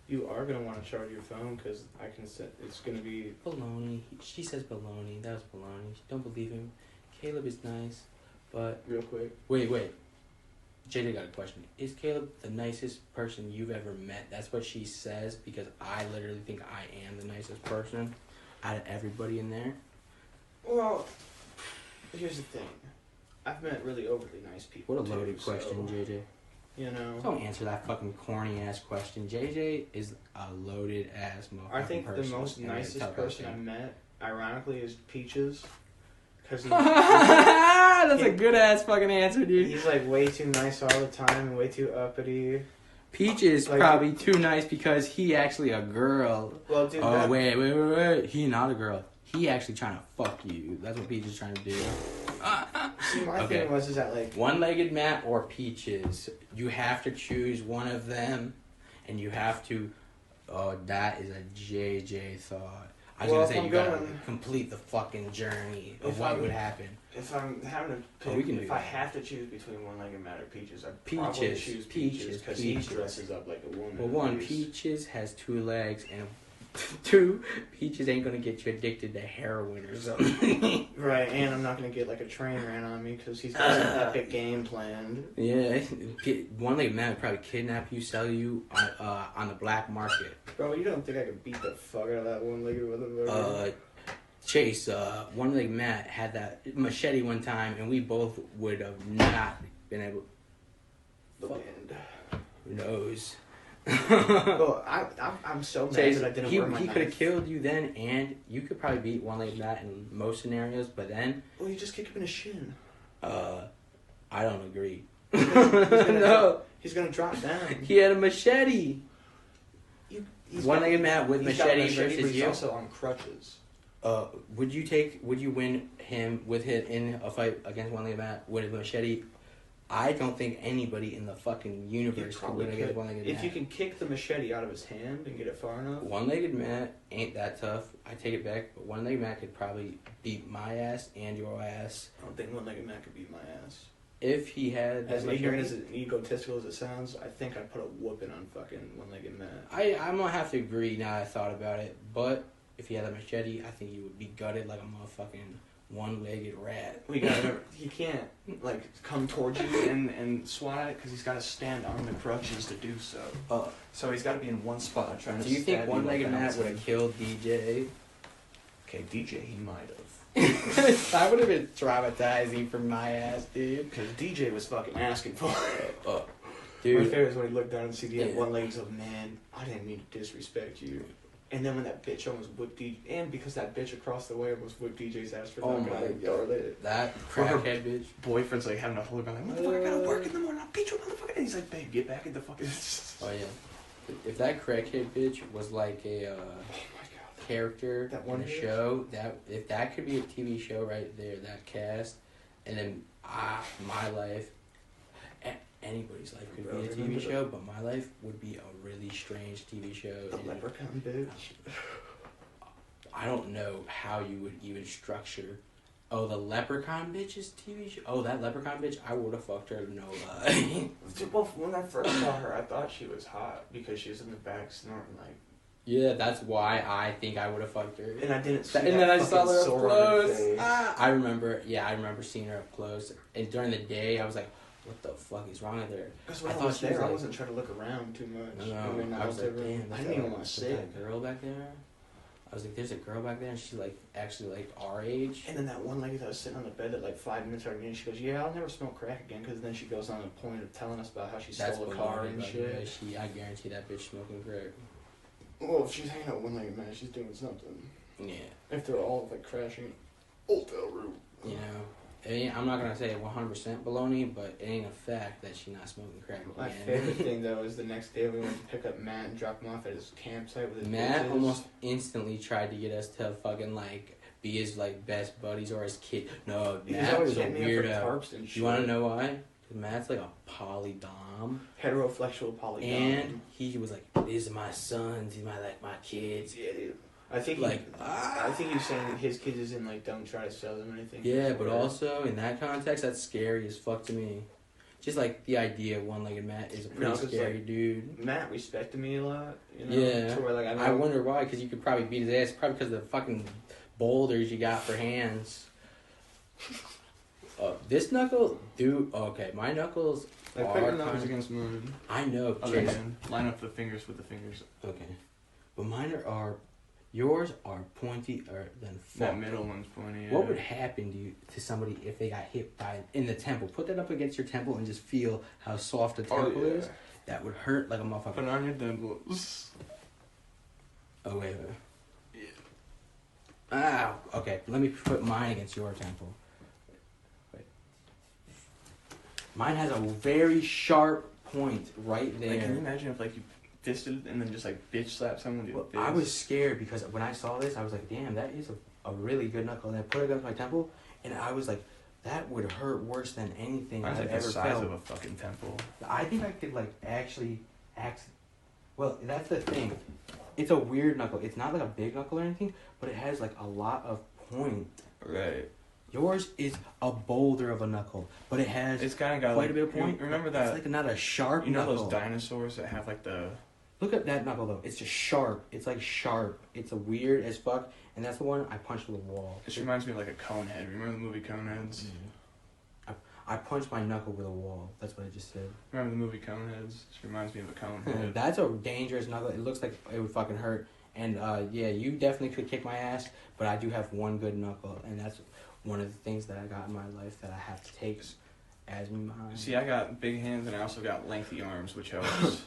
You are going to want to charge your phone because I can set, it's going to be... Baloney. She says baloney. That was baloney. Don't believe him. Caleb is nice, but... Real quick. Wait. JJ got a question. Is Caleb the nicest person you've ever met? That's what she says because I literally think I am the nicest person out of everybody in there. Well, here's the thing. I've met really overly nice people. What a loaded question, JJ. You know, don't answer that fucking corny ass question. JJ is a loaded ass motherfucking person. I think the most nicest person I met, ironically, is Peaches. Cause that's a good ass fucking answer, dude. He's like way too nice all the time and way too uppity. Peach is like, probably too nice because he actually a girl. Well, dude. Oh wait. He not a girl. He actually trying to fuck you. That's what Peach is trying to do. See, my thing was is that like one-legged Matt or Peaches. You have to choose one of them, and you have to. Oh, that is a JJ thought. I was gonna say you gotta complete the fucking journey of what would happen. If I'm having to pick, if I have to choose between one-legged Matt or Peaches, I'd probably choose Peaches because he dresses up like a woman. Well, one, Peaches has 2 legs, and 2, Peaches ain't gonna get you addicted to heroin or something. Right, and I'm not gonna get like a train ran on me because he's got an epic game planned. Yeah, one-legged Matt would probably kidnap you, sell you on the black market. Bro, you don't think I could beat the fuck out of that one-legged motherfucker? Chase, one-legged Matt had that machete one time, and we both would have not been able. The wind. Who knows? Well, I'm so mad Chase, that I didn't wear my he knife. could have killed you then, and you could probably beat one-legged Matt in most scenarios, but then... Well, you just kick him in the shin. I don't agree. No. He's gonna drop down. He had a machete. One-legged Matt with he's machete got a machete versus but he's you. also on crutches. Would you win him in a fight against one-legged Matt with a machete? I don't think anybody in the fucking universe could win against one-legged Matt. If you can kick the machete out of his hand and get it far enough. One-legged Matt ain't that tough. I take it back, but one-legged Matt could probably beat my ass and your ass. I don't think one-legged Matt could beat my ass. If he had... As ignorant as egotistical as it sounds, I think I'd put a whooping on fucking one-legged Matt. I'm gonna have to agree now that I thought about it, but if he had a machete, I think he would be gutted like a motherfucking one-legged rat. We gotta remember, he can't like come towards you and swat at it because he's got to stand on the crutches to do so. So he's got to be in one spot trying to. Do you think one-legged Matt would have killed DJ? Okay, DJ, he might have. That would have been traumatizing for my ass, dude. Because DJ was fucking asking for it. Dude. My favorite is when he looked down and see the one leg. He's like, man, I didn't mean to disrespect you. And then when that bitch almost whipped DJ, and because that bitch across the way almost whipped DJ's ass for oh my god, that crackhead bitch. Boyfriend's like having a hold on, like, motherfucker, I gotta work in the morning, I'll beat you, motherfucker. And he's like, babe, get back in the fucking. Oh yeah, if that crackhead bitch was like a character in a show, that if that could be a TV show right there, that cast, and then my life. Anybody's life could be a TV show, but my life would be a really strange TV show. The leprechaun bitch. I don't know how you would even structure. Oh, the leprechaun bitch's TV show? Oh, that leprechaun bitch, I would have fucked her, no lie. Well, when I first saw her, I thought she was hot because she was in the back snorting like. Yeah, that's why I think I would have fucked her. And I didn't see and then I saw her up close. Her I remember seeing her up close. And during the day, I was like, what the fuck is wrong with her? Because when I was there, I wasn't trying to look around too much. No, I was like, damn, I didn't even want to sit. That girl back there? was like, there's a girl back there, and she like actually like our age. And then that one lady that was sitting on the bed at like 5 minutes arguing, she goes, "Yeah, I'll never smoke crack again." Because then she goes on a point of telling us about how she stole a car and shit. I guarantee that bitch smoking crack. Well, if she's hanging out with one lady, man, she's doing something. Yeah. If they're all like crashing hotel room. You know, I'm not gonna say 100% baloney, but it ain't a fact that she's not smoking crack. My favorite thing though is the next day we went to pick up Matt and drop him off at his campsite with his Matt bitches. almost instantly tried to get us to fucking like be his like best buddies or his kid. No, Matt was a weirdo. You wanna know why? 'Cause Matt's like a polydom. Heteroflexual polydom. And he was like, "These are my sons. These are my kids." Yeah, dude. I think I think he's saying that his kids isn't like don't try to sell them anything. Yeah, but also in that context, that's scary as fuck to me. Just like the idea of one-legged Matt is a pretty scary dude. Matt respected me a lot. You know? Yeah. To where, like, I wonder why, because you could probably beat his ass. Probably because of the fucking boulders you got for hands. This knuckle, dude. Okay, my knuckles. Like, put your knuckles against mine. I know. Okay, line up the fingers with the fingers. Okay, but mine are. Yours are pointier than fuck. That middle one's pointy. Yeah. What would happen to somebody if they got hit by in the temple? Put that up against your temple and just feel how soft the temple is. That would hurt like a motherfucker. Put it on your temples. Oh wait. Yeah. Ow. Okay, let me put mine against your temple. Wait. Mine has a very sharp point right there. Like, can you imagine if like you fisted and then just like bitch slap someone with your fist? I was scared because when I saw this, I was like, damn, that is a really good knuckle. And I put it against my temple, and I was like, that would hurt worse than anything I've ever felt. The size of a fucking temple. I think I could like actually well, that's the thing. It's a weird knuckle. It's not like a big knuckle or anything, but it has like a lot of point. Right. Yours is a boulder of a knuckle, but it has it's kind of got quite a bit of point. Remember that? It's like not a sharp knuckle. You know those dinosaurs that have like the... Look at that knuckle though. It's just sharp. It's like sharp. It's a weird as fuck, and that's the one I punched with a wall. This reminds me of like a cone head. Remember the movie Coneheads? Mm-hmm. I punched my knuckle with a wall. That's what I just said. Remember the movie Coneheads? This reminds me of a cone head. That's a dangerous knuckle. It looks like it would fucking hurt. And yeah, you definitely could kick my ass, but I do have one good knuckle, and that's one of the things that I got in my life that I have to take as mine. See, I got big hands, and I also got lengthy arms, which helps.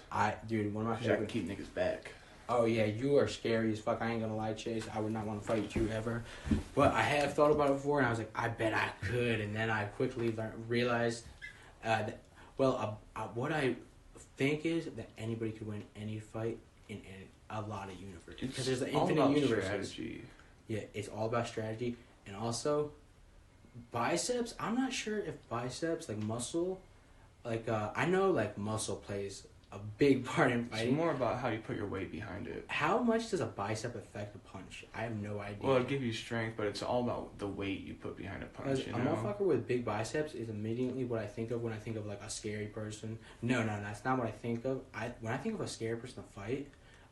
Dude, one of my favorite. I can keep niggas back. Oh yeah, you are scary as fuck. I ain't gonna lie, Chase. I would not want to fight you ever. But I have thought about it before, and I was like, I bet I could. And then I quickly realized, what I think is that anybody could win any fight in a lot of universes. Because there's an infinite universe. Strategy. Yeah, it's all about strategy, and also biceps. I'm not sure if biceps, like muscle, I know like muscle plays a big part in fighting. It's more about how you put your weight behind it. How much does a bicep affect a punch? I have no idea. Well, it'll give you strength, but it's all about the weight you put behind a punch. A motherfucker with big biceps is immediately what I think of when I think of like a scary person. No, that's not what I think of. When I think of a scary person to fight,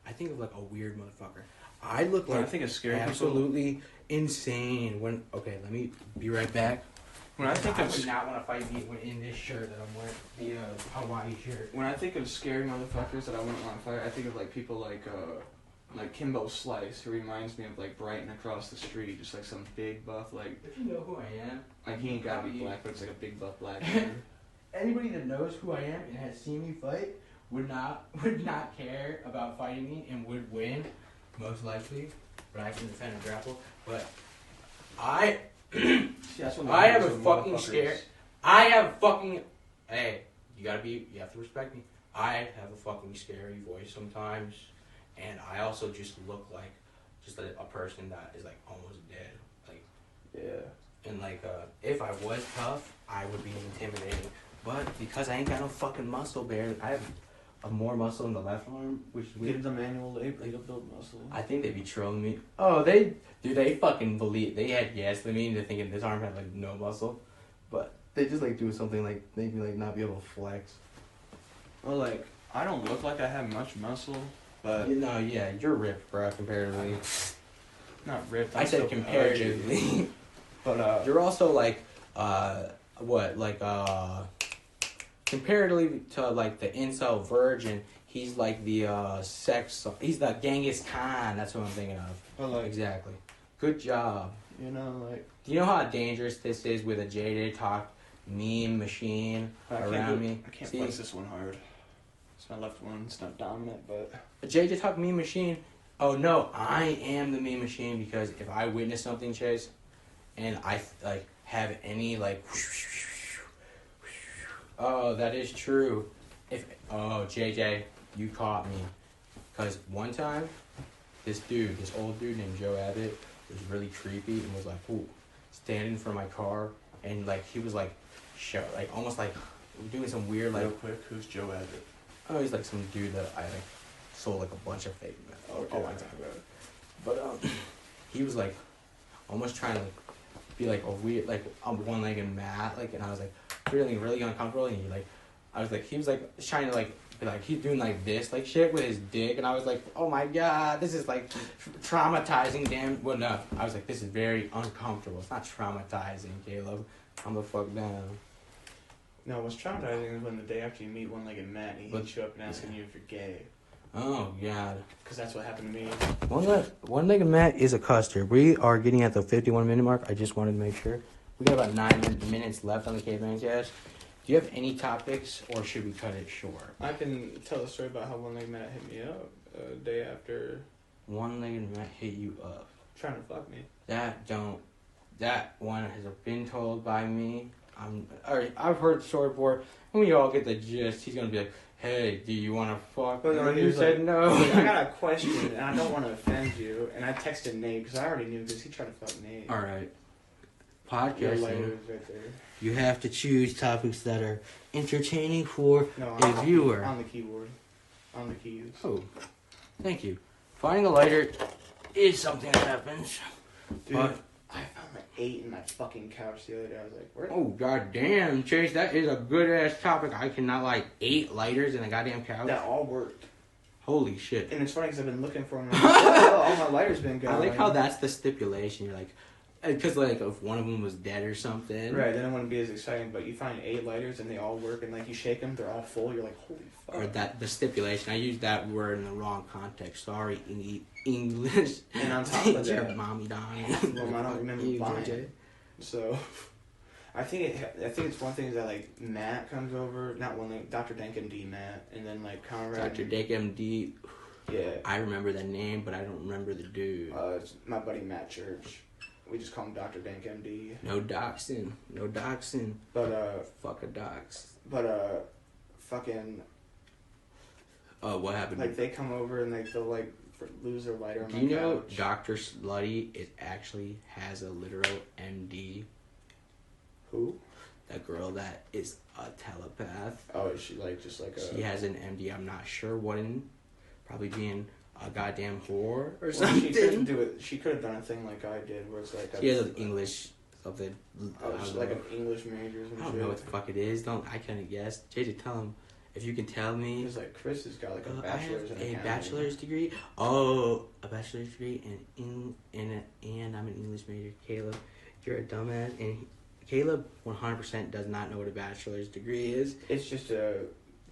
I think of like a weird motherfucker. I look like I think of scary absolutely insane. Okay, let me be right back. When I think I would not want to fight me in this shirt that I'm wearing, the Hawaii shirt. When I think of scary motherfuckers that I wouldn't want to fight, I think of like people like Kimbo Slice, who reminds me of like Brighton across the street, just like some big buff like. If you know who I am, like he ain't gotta be black, but it's like a big buff black man. Anybody that knows who I am and has seen me fight would not care about fighting me and would win, most likely. But I can defend and grapple. But I have a fucking scare. I have fucking. Hey, you have to respect me. I have a fucking scary voice sometimes, and I also just look like a person that is like almost dead. Like, yeah. And like, if I was tough, I would be intimidating. But because I ain't got no fucking muscle, barely, I have more muscle in the left arm, which is weird. Give the manual labor to build muscle. I think they be trolling me. Oh, they fucking believe. They had gaslit me into thinking this arm had like no muscle, but they just like do something like make me like not be able to flex. Well, like I don't look like I have much muscle, but you're ripped, bro. Comparatively, not ripped. I said comparatively, but you're also like comparatively to like the incel virgin, He's like the he's the Genghis Khan. That's what I'm thinking of. But like, Exactly. Good job. you know, like. Do you know how dangerous this is with a JJ Talk meme machine around me? I can't See? flex this one hard. It's my left one. It's not dominant, but. A JJ Talk meme machine. Oh no, I am the meme machine because if I witness something, Chase, and I like have any like. Oh, that is true. JJ, you caught me. Because one time, this old dude named Joe Abbott was really creepy and was like, ooh, standing in front of my car. And like, he was like, almost like doing some weird like. Real quick, who's Joe Abbott? Oh, he's like some dude that I like sold like a bunch of fake meth. Okay. A long time ago. But he was like, almost trying to like, be like a weird, like a one-legged mat, like, and I was like, feeling really uncomfortable, and he like, I was like, he was like trying to like, be like he's doing like this, like shit with his dick, and I was like, oh my god, this is like traumatizing, damn, well no, I was like, this is very uncomfortable, it's not traumatizing, Caleb, calm the fuck down. No, what's traumatizing is when the day after you meet one-legged Matt, and he hits you up and asking you if you're gay. Oh god. Because that's what happened to me. One-legged Matt is a custard. We are getting at the 51-minute mark. I just wanted to make sure. We got about 9 minutes left on the Kaveman Cast. Do you have any topics, or should we cut it short? I can tell a story about how one-legged Matt hit me up a day after. One-legged Matt hit you up. Trying to fuck me. That one has been told by me. I've heard the story before. When we all get the gist, he's gonna be like, "Hey, do you want to fuck?" But no, you said like, no. Like, I got a question, and I don't want to offend you. And I texted Nate because I already knew because he tried to fuck Nate. All right. Your Podcasting. lighters right there. You have to choose topics that are entertaining for No, a viewer. On the keyboard. On the keys. Oh, thank you. Finding a lighter is something that happens. Dude, I found like 8 in my fucking couch the other day. I was like, where? Oh, goddamn, Chase, that is a good-ass topic. I cannot like 8 lighters in a goddamn couch. That all worked. Holy shit. And it's funny because I've been looking for them. Like, oh, all my lighters been gone. I like how that's the stipulation. You're like, because like if one of them was dead or something. Right, then it wouldn't be as exciting. But you find 8 lighters and they all work, and like you shake them, they're all full. You're like, holy fuck. Or that the stipulation. I used that word in the wrong context. Sorry, English. And on top of your that, mommy dying. well, I don't remember you, buying JJ. it. So, I think it's one thing that like Matt comes over, not one like Dr. Dank MD Matt, and then like Conrad. Dr. Dick MD. Yeah. I remember the name, but I don't remember the dude. It's my buddy Matt Church. We just call him Dr. Dank MD. No doxing. No doxing. But Fuck a dox. But fucking. What happened? Like they come over and like they'll like lose their lighter on Do my you know couch. Dr. Slutty actually has a literal MD? Who? That girl that is a telepath. Oh, is she like just like a? She has an MD. I'm not sure what in. Probably being a goddamn whore or Well, something. she couldn't do it. She could have done a thing like I did, where it's like. She has an English something. I was like an English major or some I don't shit. know what the fuck it is. I couldn't guess. JJ, tell him. If you can tell me. Because like Chris has got like a I bachelor's have in a accounting. bachelor's degree. Oh, a bachelor's degree and I'm an English major. Caleb, you're a dumbass. And Caleb 100% does not know what a bachelor's degree is. It's just a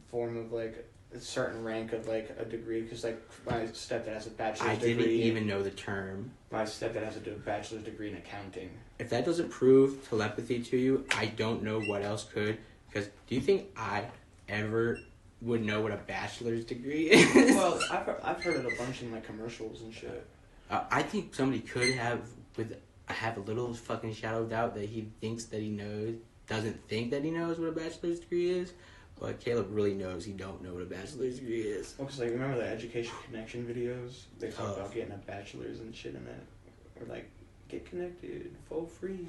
form of like a certain rank of like a degree. Because like my stepdad has a bachelor's I degree. didn't even know the term. My stepdad has a bachelor's degree in accounting. If that doesn't prove telepathy to you, I don't know what else could. Because do you think I ever would know what a bachelor's degree is? Well, I've heard it a bunch in like commercials and shit. I think somebody could have a little fucking shadow of doubt that he thinks that he knows, doesn't think that he knows what a bachelor's degree is, but Caleb really knows he don't know what a bachelor's degree is. Well, because like remember the Education Connection videos? They talk about getting a bachelor's and shit in that, or like get connected for free.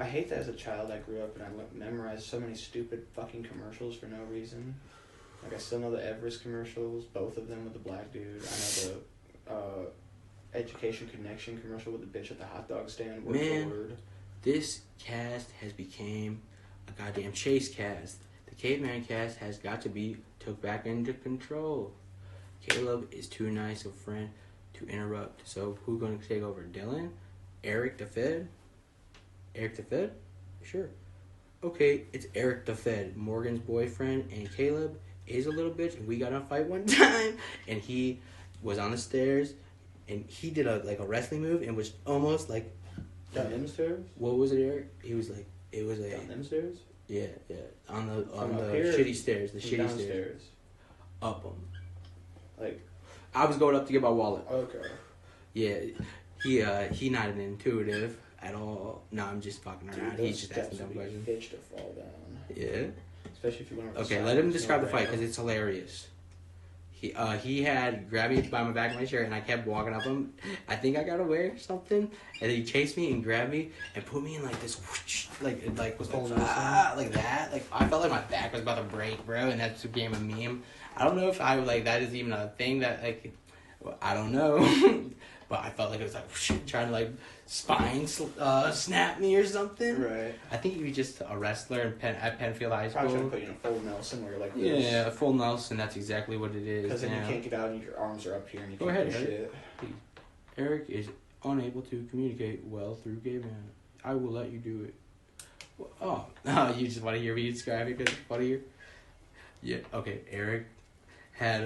I hate that as a child I grew up and I memorized so many stupid fucking commercials for no reason. Like I still know the Everest commercials, both of them with the black dude. I know the Education Connection commercial with the bitch at the hot dog stand. Word Man. for word. This cast has become a goddamn chase cast. The Caveman Cast has got to be took back into control. Caleb is too nice a friend to interrupt. So who's going to take over? Dylan? Eric the Fed? Eric the Fed? Sure. Okay, it's Eric the Fed, Morgan's boyfriend, and Caleb is a little bitch, and we got in a fight one time, and he was on the stairs, and he did a wrestling move, and was almost like. Down them stairs? What was it, Eric? He was like, it was a. Down them stairs? Yeah, on the here, shitty stairs, the shitty downstairs. stairs. Up them. Like. I was going up to get my wallet. Okay. Yeah, he not an intuitive at all. No, I'm just fucking around. Dude, He's just asking dumb questions. Bitch to fall down. Yeah. Especially if you want to. Okay, let him describe the fight because it's hilarious. He had grabbed me by my back of my shirt and I kept walking up him. I think I got away or something, and then he chased me and grabbed me and put me in like this, whoosh, like was like that. Like I felt like my back was about to break, bro, and that became a meme. I don't know if I like that is even a thing that like I don't know. But I felt like it was like whoosh, trying to like spine snap me or something. Right. I think he was just a wrestler at Penfield High School. Probably trying to put you in a full Nelson where you're like this. Yeah, full Nelson. That's exactly what it is. Because then you can't get out and your arms are up here and you Go can't ahead, do shit. Eric is unable to communicate well through Kaveman. I will let you do it. Well, oh, you just want to hear me describe it because it's funnier? Yeah, okay, Eric had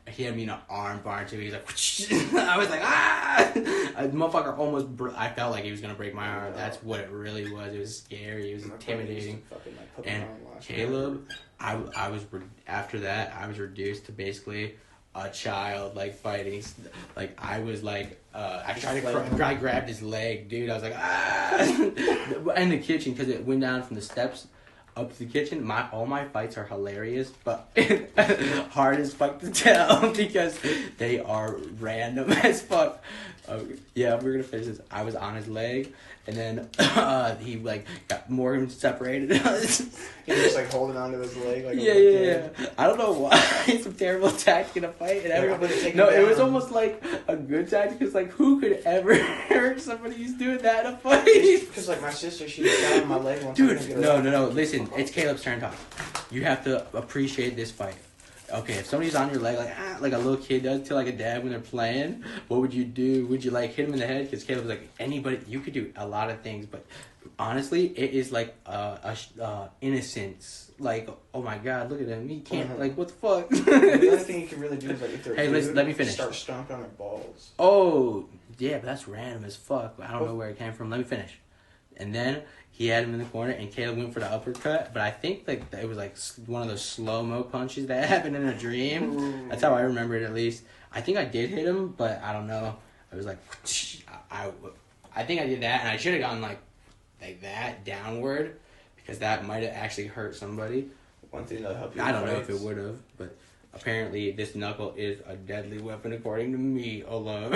he had me in an arm bar too. He's like, I was like, ah! A motherfucker almost. I felt like he was gonna break my arm. That's what it really was. It was scary. It was intimidating. And Caleb, I was after that. I was reduced to basically a child, like fighting. Like I was like, I tried to. I grabbed his leg, dude. I was like, ah! In the kitchen because it went down from the steps up to the kitchen. All my fights are hilarious, but hard as fuck to tell because they are random as fuck. Yeah, we're gonna finish this. I was on his leg, and then he like got more separated. He was just like holding onto his leg. Like Yeah. I don't know why it's a terrible tactic in a fight, and everyone. No, it was almost like a good tactic because like who could ever hurt somebody who's doing that in a fight? Because like my sister, she was down on my leg one time. Dude, no. Listen, it's Caleb's turn to talk. You have to appreciate this fight. Okay, if somebody's on your leg like a little kid does to like a dad when they're playing, what would you do? Would you like hit him in the head? Because Caleb was like, anybody, you could do a lot of things, but honestly, it is like innocence. Like, oh my god, look at him. He can't, like, what the fuck? The only thing you can really do is like if they're let me finish. Start stomping on their balls. Oh, yeah, but that's random as fuck. I don't know where it came from. Let me finish. And then he had him in the corner, and Caleb went for the uppercut. But I think like it was like one of those slow-mo punches that happened in a dream. That's how I remember it, at least. I think I did hit him, but I don't know. It was like I think I did that, and I should have gone like that downward because that might have actually hurt somebody. One thing that'll help you. I don't know if it would have, but apparently this knuckle is a deadly weapon according to me alone.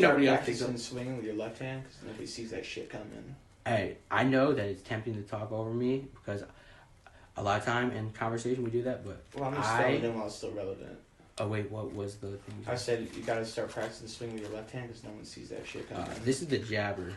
Nobody else thinks so. Swinging with your left hand because nobody sees that shit coming. Hey, I know that it's tempting to talk over me because a lot of time in conversation we do that, but well, I'm just throwing it in while it's still relevant. Oh wait, what was the thing? I said you gotta start practicing swinging with your left hand because no one sees that shit coming. This is the jabber.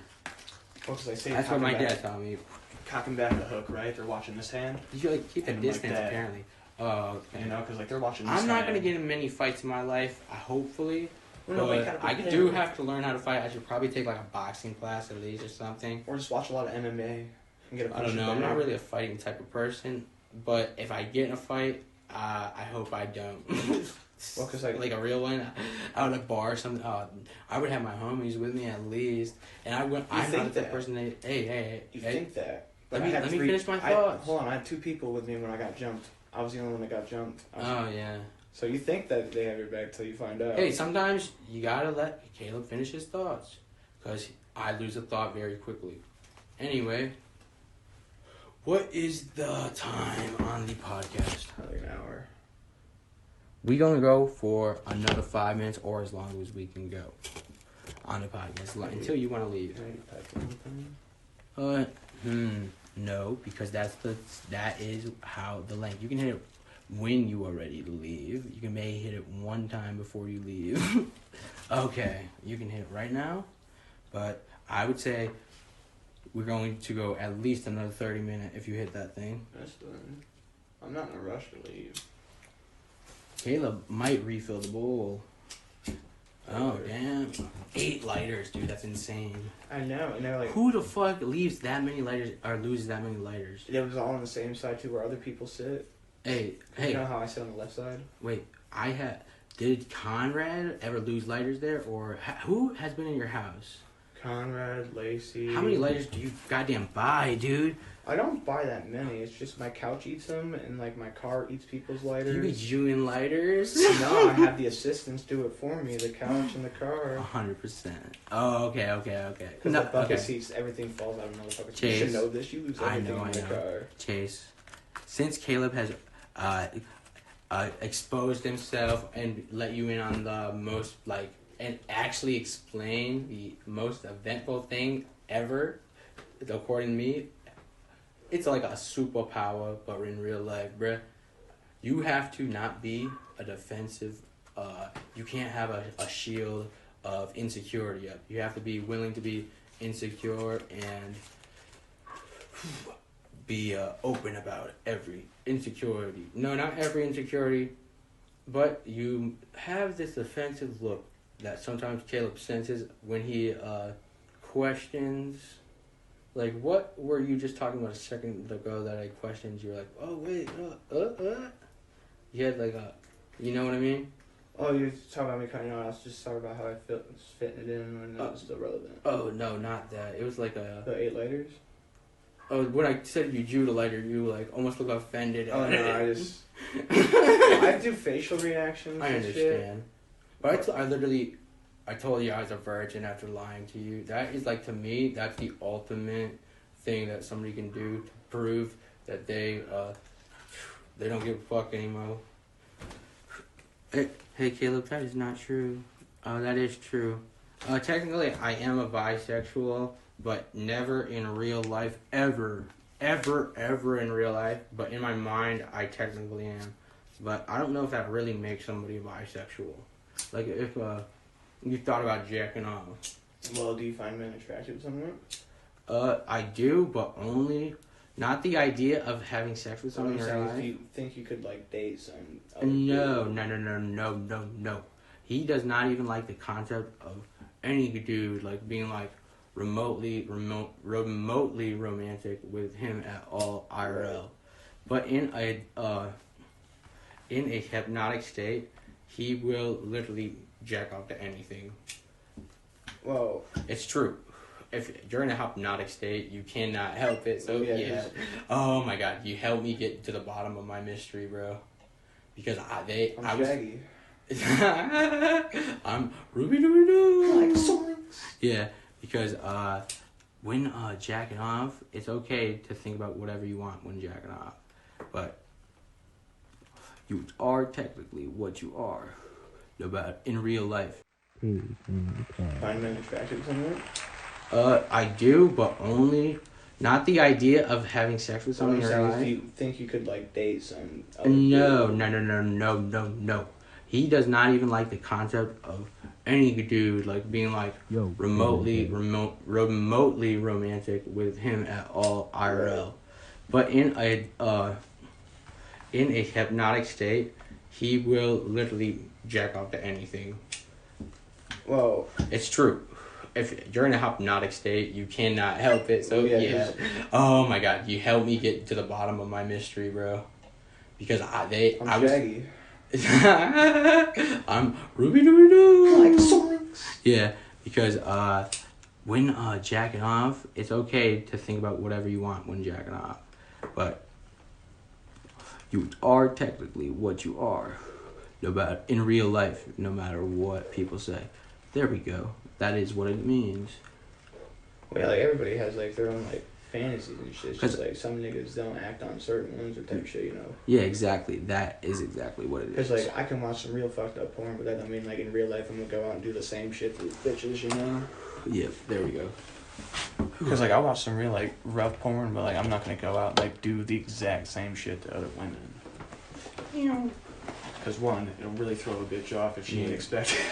Well, I say that's what my dad taught me. Cocking back the hook, right? They're watching this hand. You like keep the distance, like apparently. Oh, okay. You know, because like they're watching. This I'm not hand. gonna get in many fights in my life. Hopefully. Well, but I do have to learn how to fight. I should probably take like a boxing class at least or something. Or just watch a lot of MMA and get a I don't know. I'm not really a fighting type of person, but if I get in a fight, I hope I don't. Well, cause like a real one, out at a bar or something. I would have my homies with me at least, and I'm not the person that. Hey. You think that? But let me finish my thoughts. Hold on, I had 2 people with me when I got jumped. I was the only one that got jumped. Oh yeah. So you think that they have your back till you find out. Hey, sometimes you gotta let Caleb finish his thoughts. Because I lose a thought very quickly. Anyway, what is the time on the podcast? Like an hour. We gonna go for another 5 minutes or as long as we can go on the podcast. Until you wanna leave. No, because that is how the length. You can hit it when you are ready to leave. You may hit it one time before you leave. Okay, you can hit it right now, but I would say we're going to go at least another 30 minutes if you hit that thing. That's fine. I'm not in a rush to leave. Caleb might refill the bowl. Oh, damn. 8 lighters, dude. That's insane. I know, and they're like... Who the fuck leaves that many lighters or loses that many lighters? It was all on the same side, too, where other people sit. Hey, You know how I sit on the left side? wait. Did Conrad ever lose lighters there, or who has been in your house? Conrad, Lacey. How many lighters do you goddamn buy, dude? I don't buy that many. It's just my couch eats them, and like my car eats people's lighters. You be chewing lighters? No, I have the assistants do it for me. The couch and the car. 100%. Oh, okay. Because the bucket seats, everything falls out of motherfuckers. Chase, You should know this. You lose everything in the car. Chase, since Caleb has exposed himself and let you in on the most and actually explain the most eventful thing ever, according to me, it's like a superpower, but in real life, bruh. You have to not be a defensive. You can't have a shield of insecurity up. You have to be willing to be insecure and be open about every insecurity. No, not every insecurity, but you have this defensive look that sometimes Caleb senses when he questions. Like, what were you just talking about a second ago that I questioned? You were like, oh, wait, You had like a, you know what I mean? Oh, you're talking about me cutting out. I was just talking about how I was fitting it in when it was still relevant. Oh, no, not that. It was like The 8 lighters? Oh, when I said you chewed a lighter, you like almost look offended. Oh, no, I just... I do facial reactions. I understand. Shit. But I told you I was a virgin after lying to you. That is like, to me, that's the ultimate thing that somebody can do to prove that they don't give a fuck anymore. Hey Caleb, that is not true. That is true. Technically, I am a bisexual, but never in real life, ever in real life. But in my mind, I technically am. But I don't know if that really makes somebody bisexual. Like, if you thought about jacking off. Well, do you find men attractive somewhat? I do, but only... Not the idea of having sex with someone in real life. If you think you could, like, date some... No. He does not even like the concept of any dude, like, being, like, remotely romantic with him at all IRL. But in a hypnotic state, he will literally jack off to anything. Well... It's true. If you're in a hypnotic state, you cannot help it. So yeah. Oh my God, you helped me get to the bottom of my mystery, bro. Because I'm Shaggy. I'm Ruby Dooby Doo. Like swords. Yeah, because when jacking off, it's okay to think about whatever you want when jacking off, but you are technically what you are, no matter in real life. Find men attractive somewhat? I do, but only... Not the idea of having sex with someone in real life. If you think you could, like, date some... No. He does not even like the concept of any dude, like, being, like, remotely romantic with him at all IRL. But in a hypnotic state, he will literally jack off to anything. Well... It's true. If you're in a hypnotic state, you cannot help it. So yeah. Oh my God, you helped me get to the bottom of my mystery, bro. Because I'm Shaggy. I'm Ruby Dooby Doo. Like swords. Yeah, because when jacking off, it's okay to think about whatever you want when jacking off, but you are technically what you are, no matter in real life, no matter what people say. There we go. That is what it means. Well, yeah, like, everybody has, like, their own, like, fantasies and shit. It's just, like, some niggas don't act on certain ones or type shit, you know? Yeah, exactly. That is exactly what it is. Because, like, I can watch some real fucked up porn, but that don't mean, like, in real life I'm gonna go out and do the same shit to these bitches, you know? Yeah, there we go. Because, like, I'll watch some real, like, rough porn, but, like, I'm not gonna go out and, like, do the exact same shit to other women. You know. Because, one, it'll really throw a bitch off if she ain't expecting it.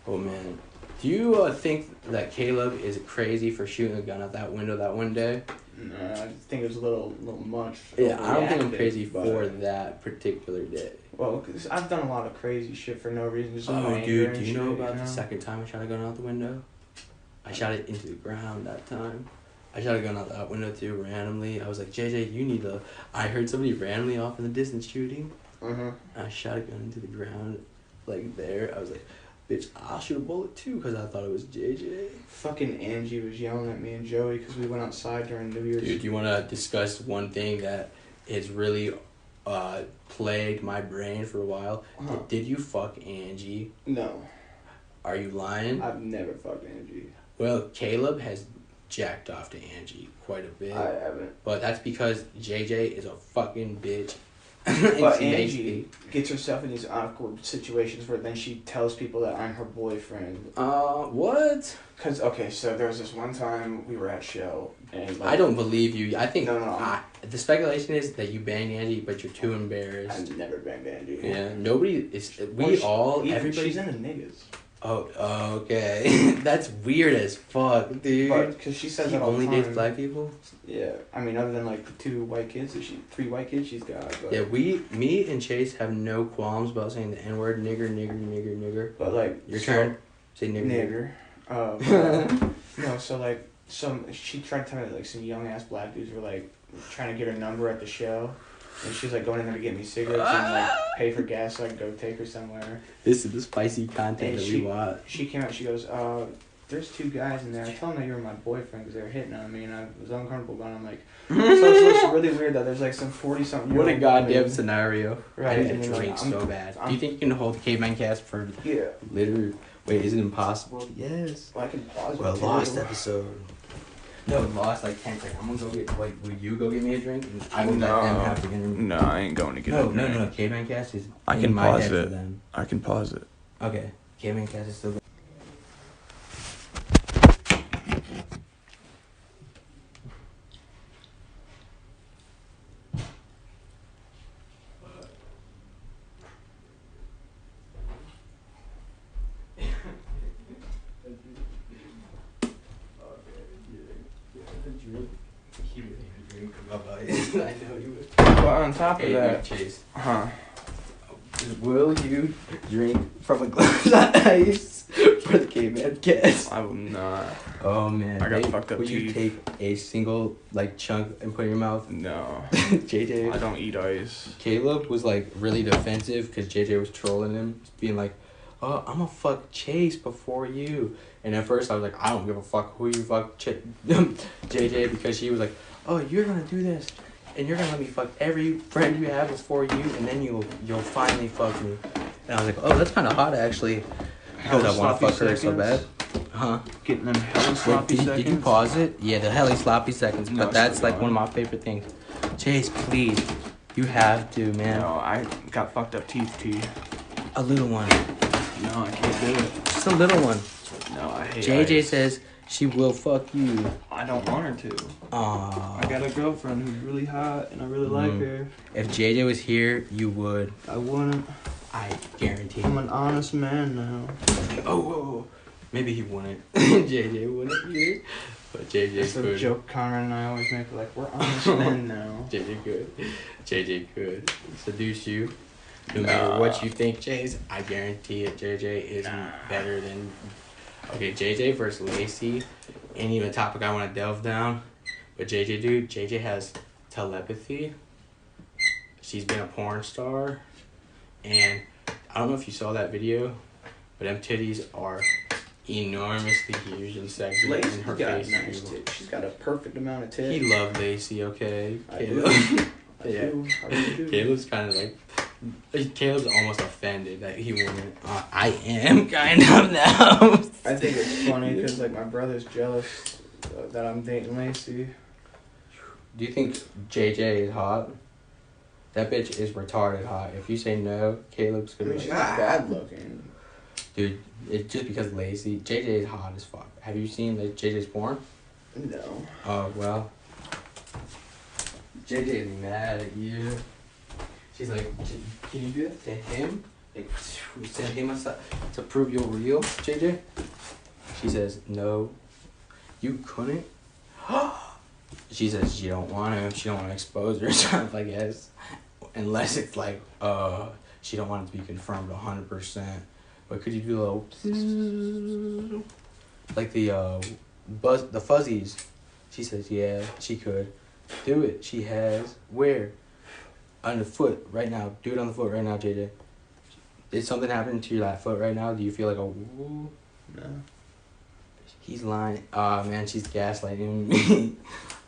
Oh, man. Do you think that Caleb is crazy for shooting a gun at that window that one day? No, I think it was a little much. Yeah, I don't think I'm crazy for that particular day. Well, cause I've done a lot of crazy shit for no reason. Just dude, do you know about the second time I shot a gun out the window? I shot it into the ground that time. I shot a gun out that window too randomly. I was like, JJ, you need to. I heard somebody randomly off in the distance shooting. I shot a gun into the ground, like there. I was like, bitch, I'll shoot a bullet too, because I thought it was JJ. Fucking Angie was yelling at me and Joey because we went outside during New Year's. Dude, you want to discuss one thing that has really plagued my brain for a while? Did you fuck Angie? No. Are you lying? I've never fucked Angie. Well, Caleb has jacked off to Angie quite a bit. I haven't. But that's because JJ is a fucking bitch. But Angie gets herself in these awkward situations where then she tells people that I'm her boyfriend. What? Cause okay, so there was this one time we were at show and like, I don't believe you. I think no. The speculation is that you banged Angie, but you're too embarrassed. I've never banged Angie. Yeah, nobody is. Everybody. She's into niggas. Oh, okay. That's weird as fuck, dude. But because she says She that all the only time. dates black people. Yeah, I mean, other than like the 3 white kids she's got. But, Yeah, me and Chase have no qualms about saying the N word, nigger. But like Your turn. Say nigger. No, so like she tried to tell me that like some young ass black dudes were like trying to get her number at the show. And she's like going in there to get me cigarettes and like pay for gas so I can go take her somewhere. This is the spicy content And that we want. She came out, she goes, there's 2 guys in there. I told them that you were my boyfriend because they were hitting on me and I was uncomfortable, but I'm like, so it looks really weird that there's like some 40-something What a goddamn scenario. Right, I need and to then, drink like, so bad. Do you think you can hold the Caveman Cast for literally... Wait, is it impossible? Yes. Well, I can pause Well, it. lost episode. No, lost like 10 seconds. I'm gonna go get, like, will you go get me a drink? And I will let them have the interview. No, I ain't going to get No. Caveman Cast is I in can my pause head it. for them. I can pause it. Okay. Caveman Cast is still I know you would. But on top of Hey, that, Chase. Will you drink from a glass of ice for the Caveman Cast? I will not. Oh man. I got fucked up Would you teeth. take a single like chunk and put it in your mouth? No. JJ. I don't eat ice. Caleb was like really defensive because JJ was trolling him, being like, "Oh, I'm gonna fuck Chase before you." And at first I was like, "I don't give a fuck who you fuck, JJ," because she was like, "Oh, you're gonna do this, and you're gonna let me fuck every friend you have before you, and then you'll finally fuck me." And I was like, "Oh, that's kind of hot actually," because I want to fuck her so bad. Huh? Getting them hella Wait, sloppy did seconds. you pause it? Yeah, the hella sloppy seconds. No, But that's still like one of my favorite things. Chase, please, you have to, man. No, I got fucked up teeth, T. A little one. No, I can't do it. Just a little one. No, I hate JJ ice. says she will fuck you. I don't want her to. Aww. I got a girlfriend who's really hot and I really like her. If JJ was here, you would. I wouldn't. I guarantee. I'm an honest man now. Oh. Maybe he wouldn't. JJ wouldn't either. But JJ that's the could. joke Connor and I always make. Like, we're honest men now. JJ could. JJ could seduce you. No matter what you think, Chase, I guarantee it. JJ is better than. Okay, JJ versus Lacey ain't even a topic I want to delve down. But JJ has telepathy. She's been a porn star. And I don't know if you saw that video, but them titties are enormously huge and sexy. Lacey's and her got face. nice tits. She's got a perfect amount of tits. He loved Lacey, okay? I Caleb. do. I Yeah. do. I really do. Caleb's kind of like, Caleb's almost offended that he wouldn't. I am kind of now. I think it's funny because like my brother's jealous that I'm dating Lacey. Do you think JJ is hot? That bitch is retarded hot. If you say no, Caleb's I gonna mean, be she's like, not bad looking. dude, it's just because Lacey. JJ is hot as fuck. Have you seen JJ's porn? No. Oh, well. JJ is mad at you. She's like, can you do that to him? Like, send him aside to prove you're real, JJ? She says, no, you couldn't. She says she don't want to. She don't want to expose herself, I guess. Unless it's like, she don't want it to be confirmed 100%. But could you do a little, like the fuzzies? She says, yeah, she could. Do it. She has. Where? On the foot right now. Do it on the foot right now, JJ. Is something happening to your left foot right now? Do you feel like a woo? No. He's lying. Aw, man, she's gaslighting me.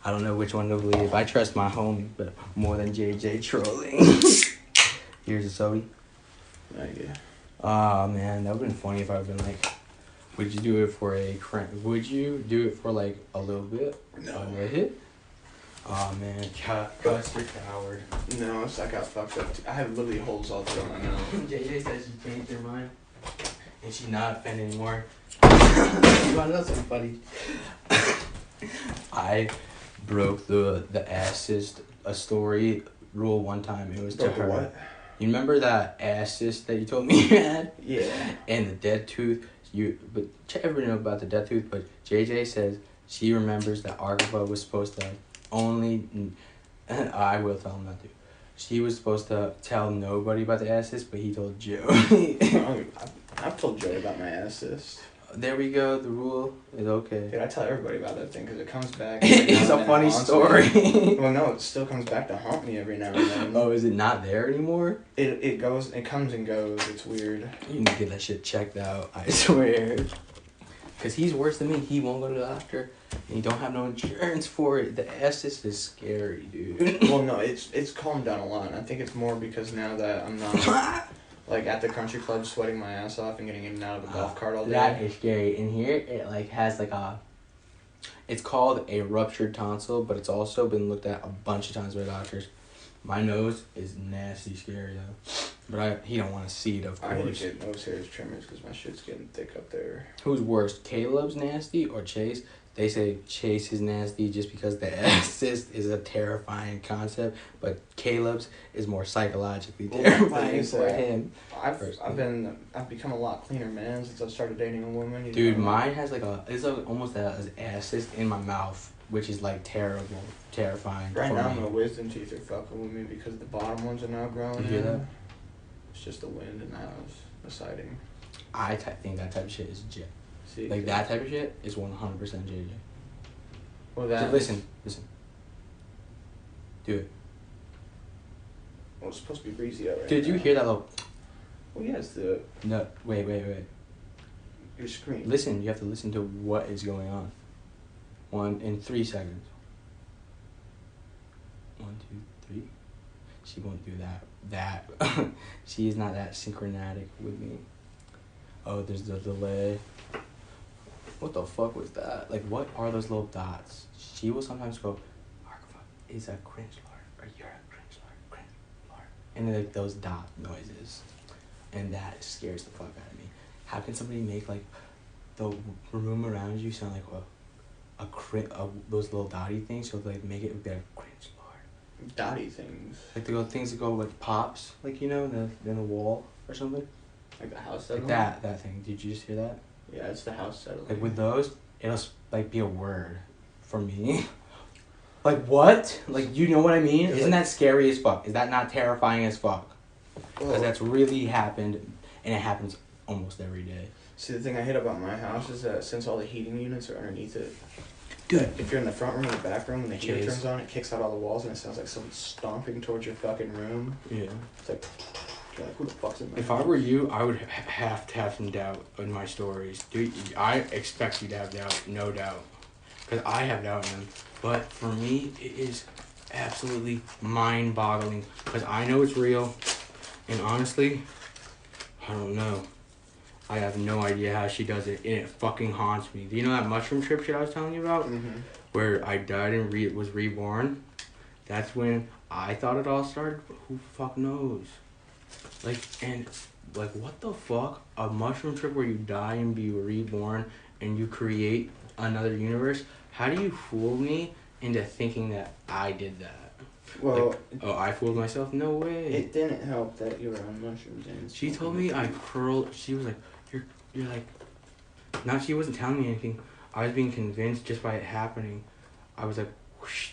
I don't know which one to believe. I trust my homie, but more than JJ trolling. Here's a soda. Yeah. Aw, man, that would've been funny if I'd been like, would you do it for a would you do it for like a little bit? No. A hit? Aw, man, Gus, you're coward. No, I got fucked up. I have literally holes all through my nose. JJ says she changed her mind. And she's not offended anymore. You wanna know something funny? I broke the assist a story rule one time. It was to Broke the her. what? You remember that assist that you told me you had? Yeah. And the dead tooth. But everybody know about the dead tooth. But JJ says she remembers that Argava was supposed to only. I will tell him not to. She was supposed to tell nobody about the assist, but he told Joe. I've told Joey about my assist. There we go. The rule is okay. Dude, I tell everybody about that thing because it comes back. It's a funny story. Well, no, it still comes back to haunt me every now and then. Oh, is it not there anymore? It comes and goes. It's weird. You need to get that shit checked out, I swear. Because he's worse than me. He won't go to the doctor. And he don't have no insurance for it. The assist is scary, dude. Well, no, it's calmed down a lot. I think it's more because now that I'm not like at the country club sweating my ass off and getting in and out of the golf cart all day. That is scary. In here, it like has like a... It's called a ruptured tonsil, but it's also been looked at a bunch of times by doctors. My nose is nasty scary, though. But he don't want to see it, of course. I need to get nose hairs trimmers because my shit's getting thick up there. Who's worse, Caleb's nasty or Chase? They say Chase is nasty just because the assist is a terrifying concept, but Caleb's is more psychologically terrifying for him. I've become a lot cleaner man since I started dating a woman. Dude, mine has it's almost an assist in my mouth, which is like terrifying. Right now, my wisdom teeth are fucking with me because the bottom ones are now growing. You hear that? It's just the wind in the house, the siding. I think that type of shit is legit. See, like that type of shit is 100% JJ. Well, that. Listen. Do it. Well, it's supposed to be breezy out right Did now. you hear that little? Well, yes, the. No, wait. Your screen. Listen, you have to listen to what is going on. 1 in 3 seconds. 1, 2, 3. She won't do that. She is not that synchronatic with me. Oh, there's the delay. What the fuck was that? Like, what are those little dots? She will sometimes go, Argava is a cringe lord, or you're a cringe lord. And then, like, those dot noises. And that scares the fuck out of me. How can somebody make, like, the room around you sound like those little dotty things? So, like, make it be like, cringe lord. Dotty things. Like, things that go with pops, like, you know, in the wall or something? Like the house settling? Like that thing. Did you just hear that? Yeah, it's the house settling. Like with those, it'll like be a word for me. Like what? Like you know what I mean? Isn't that scary as fuck? Is that not terrifying as fuck? Because that's really happened, and it happens almost every day. See, the thing I hate about my house is that since all the heating units are underneath it, Good. If you're in the front room or the back room and the heater Jeez. turns on, it kicks out all the walls and it sounds like someone stomping towards your fucking room. Yeah. It's like, you're like, who the fuck's in my If house? I were you, I would have to have some doubt in my stories. Dude, I expect you to have doubt, no doubt. Because I have doubt in them. But for me, it is absolutely mind-boggling. Because I know it's real. And honestly, I don't know. I have no idea how she does it. And it fucking haunts me. Do you know that mushroom trip shit I was telling you about? Mm-hmm. Where I died and was reborn? That's when I thought it all started. But who fuck knows? What the fuck? A mushroom trip where you die and be reborn and you create another universe? How do you fool me into thinking that I did that? Well, I fooled myself? No way. it didn't help that you were on mushrooms. And She told me I curled. She was like, you're like. Now she wasn't telling me anything. I was being convinced just by it happening. I was like, whoosh,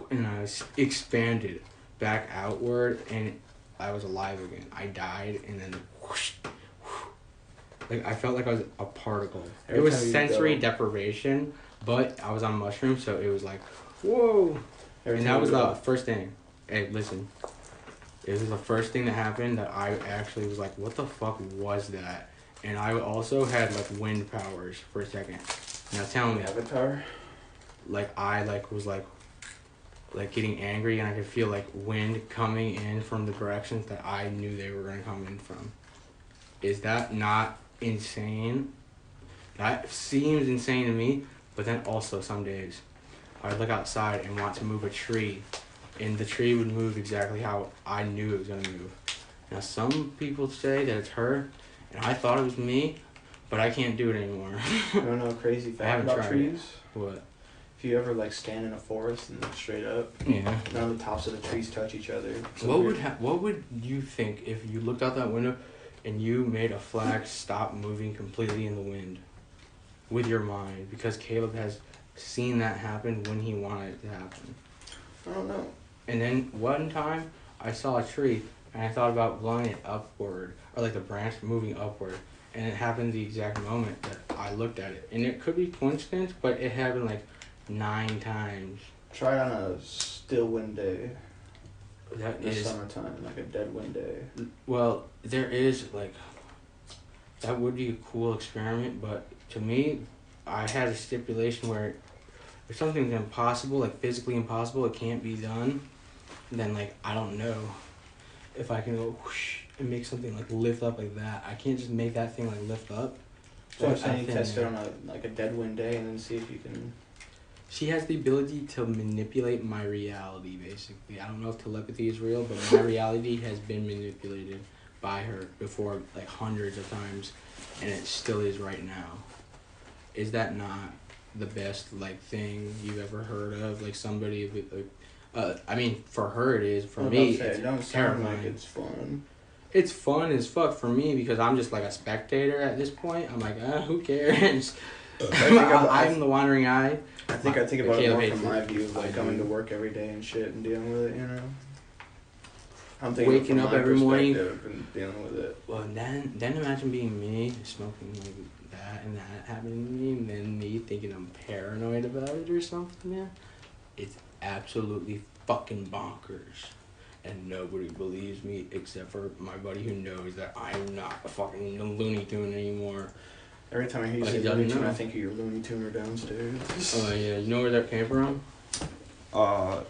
and I was expanded back outward, and I was alive again. I died, and then whoosh, whoosh. Like I felt like I was a particle. It was sensory deprivation, But I was on mushrooms, so it was like, whoa. And that was the first thing. Hey, listen. It was the first thing that happened that I actually was like, what the fuck was that? And I also had like wind powers for a second. Now tell me, Avatar. like I was like getting angry, and I could feel like wind coming in from the directions that I knew they were gonna come in from. Is that not insane? That seems insane to me. But then also some days, I'd look outside and want to move a tree, and the tree would move exactly how I knew it was gonna move. Now some people say that it's her, and I thought it was me, but I can't do it anymore. You don't know a crazy I fact haven't about tried trees? What? If you ever like stand in a forest and look straight up, Yeah. none of the tops of the trees touch each other. So What would you think if you looked out that window and you made a flag stop moving completely in the wind with your mind? Because Caleb has seen that happen when he wanted it to happen. I don't know. And then one time I saw a tree and I thought about blowing it upward, or like the branch moving upward, and it happened the exact moment that I looked at it. And it could be coincidence, but it happened like 9 times. Try it on a still wind day. That In the is, summertime, like a dead wind day. well, there is like, that would be a cool experiment, but to me, I had a stipulation where if something's impossible, like physically impossible, it can't be done, then like, I don't know if I can go whoosh and make something like lift up like that. I can't just make that thing like lift up. So I'm But I saying you think test it on a dead wind day and then see if you can. she has the ability to manipulate my reality, basically. I don't know if telepathy is real, but my reality has been manipulated by her before, like hundreds of times, and it still is right now. Is that not the best like thing you've ever heard of? Like somebody, I mean, for her it is. For me, it don't it's sound terrifying. like it's fun. It's fun as fuck for me because I'm just like a spectator at this point. I'm like, who cares? I'm the wandering eye. I think about it more Caleb from my hates view of like I coming do. to work every day and shit and dealing with it, you know? I'm thinking Waking from up my every morning. perspective and dealing with it. Well, then imagine being me, smoking like that and that happening to me, and then me thinking I'm paranoid about it or something, man. It's absolutely fucking bonkers. And nobody believes me except for my buddy who knows that I'm not a fucking Looney Tune anymore. Every time I hear you But say he doesn't Looney Tune, know. I think of your Looney Tuner downstairs. Oh, yeah. You know where that came from?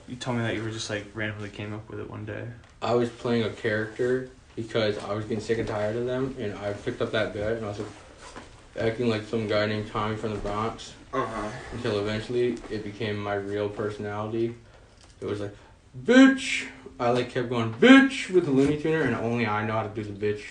You told me that you were just like randomly came up with it one day. I was playing a character because I was getting sick and tired of them, and I picked up that bit and I was like acting like some guy named Tommy from the Bronx until eventually it became my real personality. It was like, bitch! I like kept going, bitch! With the Looney Tuner, and only I know how to do the bitch.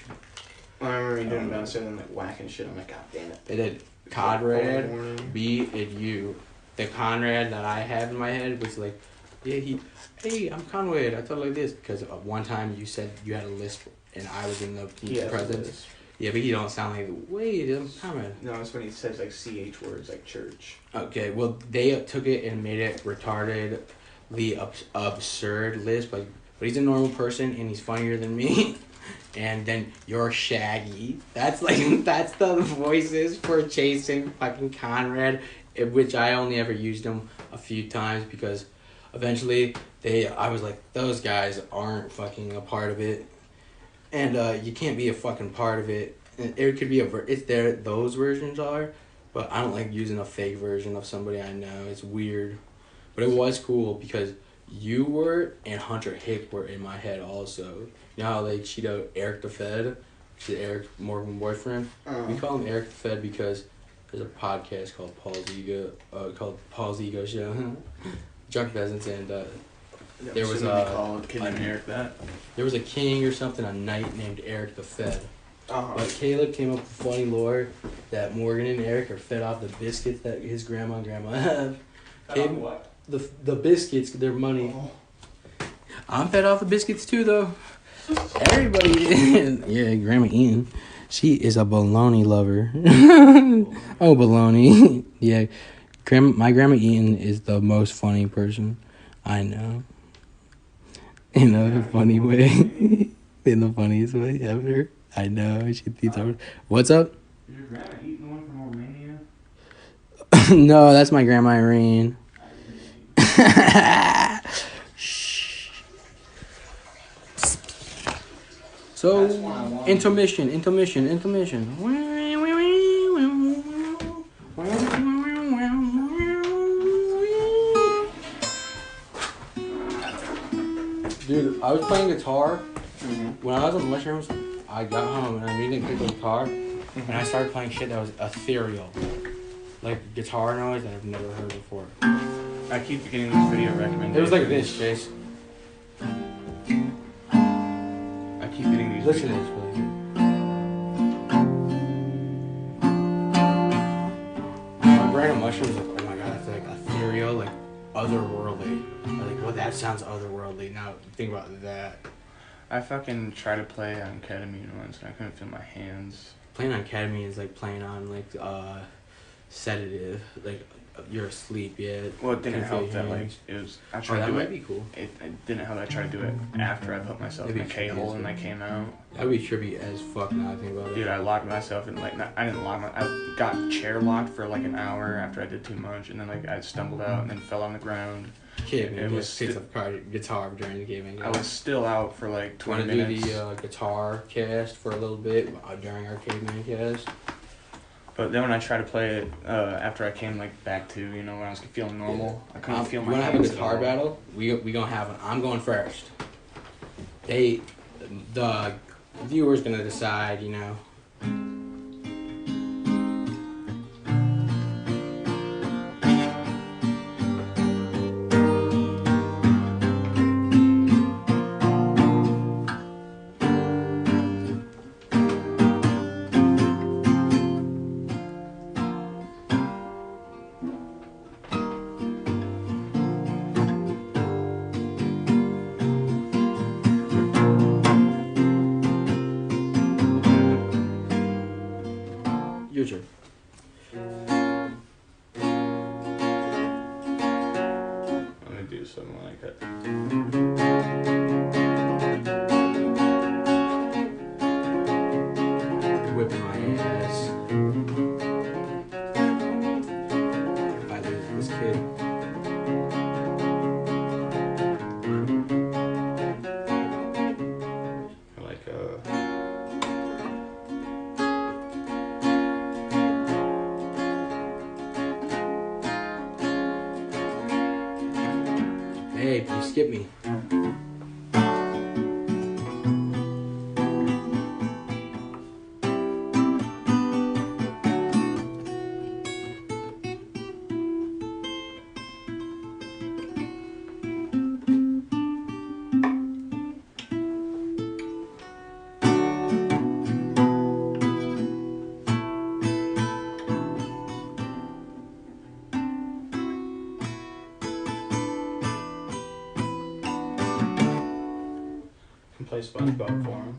I remember you doing it downstairs and like whacking shit. I'm like, God damn it. It had Conrad, B, and U. The Conrad that I had in my head was like, yeah, hey, I'm Conrad. I thought like this because one time you said you had a list and I was in the presence. Yeah, but he don't sound like, wait, I'm Conrad. No, it's when he says like CH words like church. Okay, well, they took it and made it retarded, the absurd list, but he's a normal person and he's funnier than me. And then you're Shaggy. That's the voices for chasing fucking Conrad, which I only ever used them a few times because eventually I was like, those guys aren't fucking a part of it. And you can't be a fucking part of it. And it could be those versions are, but I don't like using a fake version of somebody I know. It's weird. But it was cool because you were and Hunter Hick were in my head also. You know how they cheat out Eric the Fed, which is Eric Morgan's boyfriend? We call him Eric the Fed because there's a podcast called Paul's Ego Show. Drunk Peasants, and there was Eric that. There was a king or something, a knight named Eric the Fed. Uh-huh. But Caleb came up with funny lore that Morgan and Eric are fed off the biscuits that his grandma and grandma have. What? The biscuits, their money. I'm fed off the biscuits too, though. Everybody is. Yeah, Grandma Ian. She is a bologna lover. Oh, bologna. Yeah. My Grandma Ian is the most funny person I know. In a funny way. In the funniest way ever. I know. She thinks What's up? Is your grandma eating the one from Romania? No, that's my grandma Irene. So, intermission. Dude, I was playing guitar. When I was on mushrooms, I got home and I immediately picked up the guitar and I started playing shit that was ethereal. Like guitar noise that I've never heard before. I keep getting this video recommended. It was like this, Chase. I keep getting these. Listen to videos. this, please. My brain on mushrooms, like, oh my god, that's like ethereal, like otherworldly. I'm like, well, that sounds otherworldly. Now think about that. I fucking tried to play on ketamine once and I couldn't feel my hands. Playing on ketamine is like playing on like sedative, like you're asleep yet. Well, it didn't help that like it was. I tried that to do might it. be cool. It didn't help that I tried to do it after I put myself in a K-hole and I came out. That'd be trippy as fuck now I think about it. Dude, I locked myself in like I didn't lock my. I got chair locked for like an hour after I did too much, and then like I stumbled out and then fell on the ground. It was picked up guitar during the gaming. I was still out for like 20 minutes. minutes. Do the guitar cast for a little bit during our caveman cast. But then when I tried to play it after I came like back to when I was feeling normal, I couldn't feel my hands. You want to have a guitar at all. battle? We gonna have one. I'm going first. The viewer's gonna decide. Your turn. Let me do something like that. Whipping my ass. If I lose this kid. Like Hey, you skipped me. play SpongeBob for him.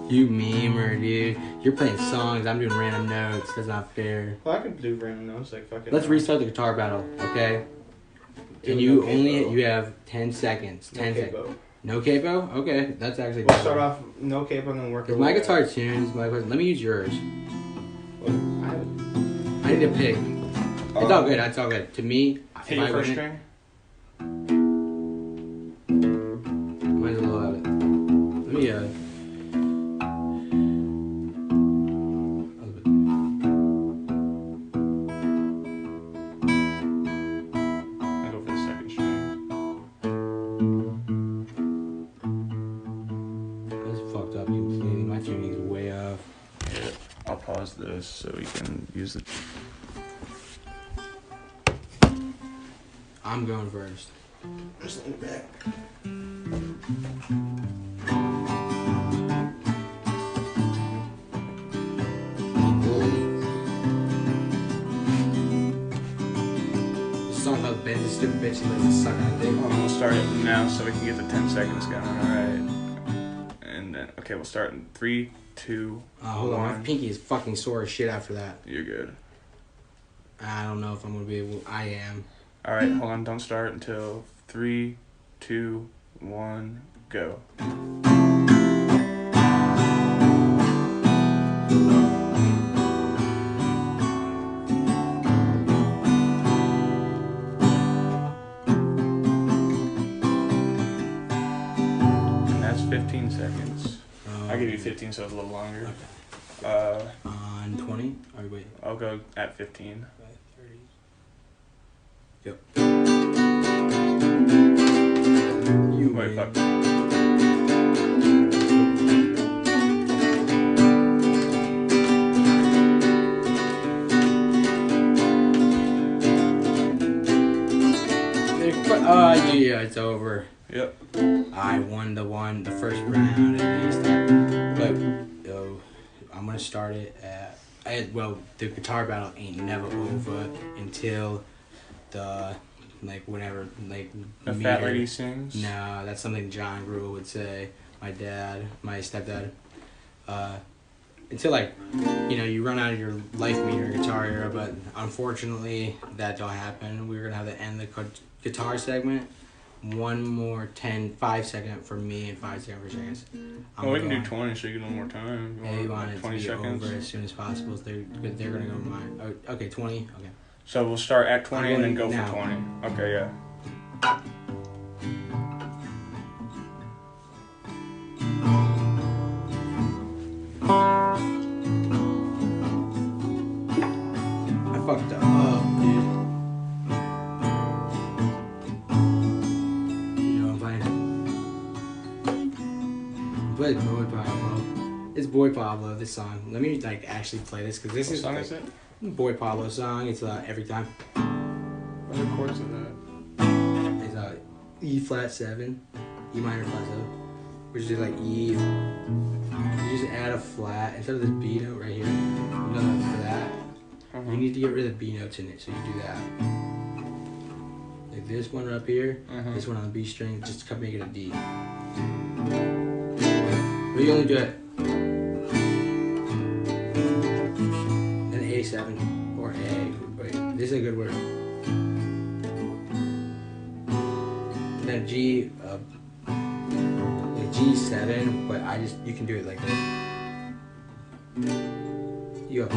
You memer, dude. You're playing songs. I'm doing random notes. That's not fair. Well, I could do random notes like fucking. Let's restart the guitar battle, okay? Do And no you capo. you have 10 seconds. 10 seconds. capo. No capo? Okay, that's actually. We'll start off no capo and then work. If my guitar tunes, my question. Let me use yours. I need to pick. It's all good. It's all good. To me, Hit your first string. Mine's a little out of it. Let me I go for the second string. That's fucked up completely. My tuning's way off. Yeah. I'll pause this so we can use it. I'm going first. Just lean back. This song about Ben, this stupid bitch, he likes to suck on dick. We'll start it now so we can get the 10 seconds going. Alright. And then, okay, we'll start in 3, 2, Hold on, 1. my pinky is fucking sore as shit after that. You're good. I don't know if I'm gonna be able. I am. Alright, hold on. Don't start until 3, 2, 1, go. 15 seconds. I'll give you 15, so it's a little longer. Okay. On 20? Or wait. I'll go at 15. 30. Yep. You Wait, fuck. Yeah, it's over. Yep. I won the first round at least. But I'm gonna start it at the guitar battle ain't never over until the whenever The fat lady sings. No, that's something John Gruel would say. My stepdad. Until you run out of your life meter guitar era, but unfortunately that don't happen. We're gonna have to end the guitar segment. One more 5 second for me and 5 second for seconds. We can do 20 so you get a little more time. They want it 20 to be seconds. over as soon as possible. So they're gonna go mine. Oh, okay, 20. Okay. So we'll start at 20 and then go now. for 20. Okay, yeah. I fucked up, dude. But Boy Pablo. It's Boy Pablo, this song. Let me actually play this because this What is song is it? Boy Pablo song. It's every time. What are the chords of that? It's E flat 7, E minor flat 7, which is E. You just add a flat instead of this B note right here. For that, you need to get rid of the B notes in it. So you do that. Like this one up here, this one on the B string, just to make it a D. But you only do it. Then A7 or A. Wait, this is a good word. And then G, G7, but you can do it like this. You go.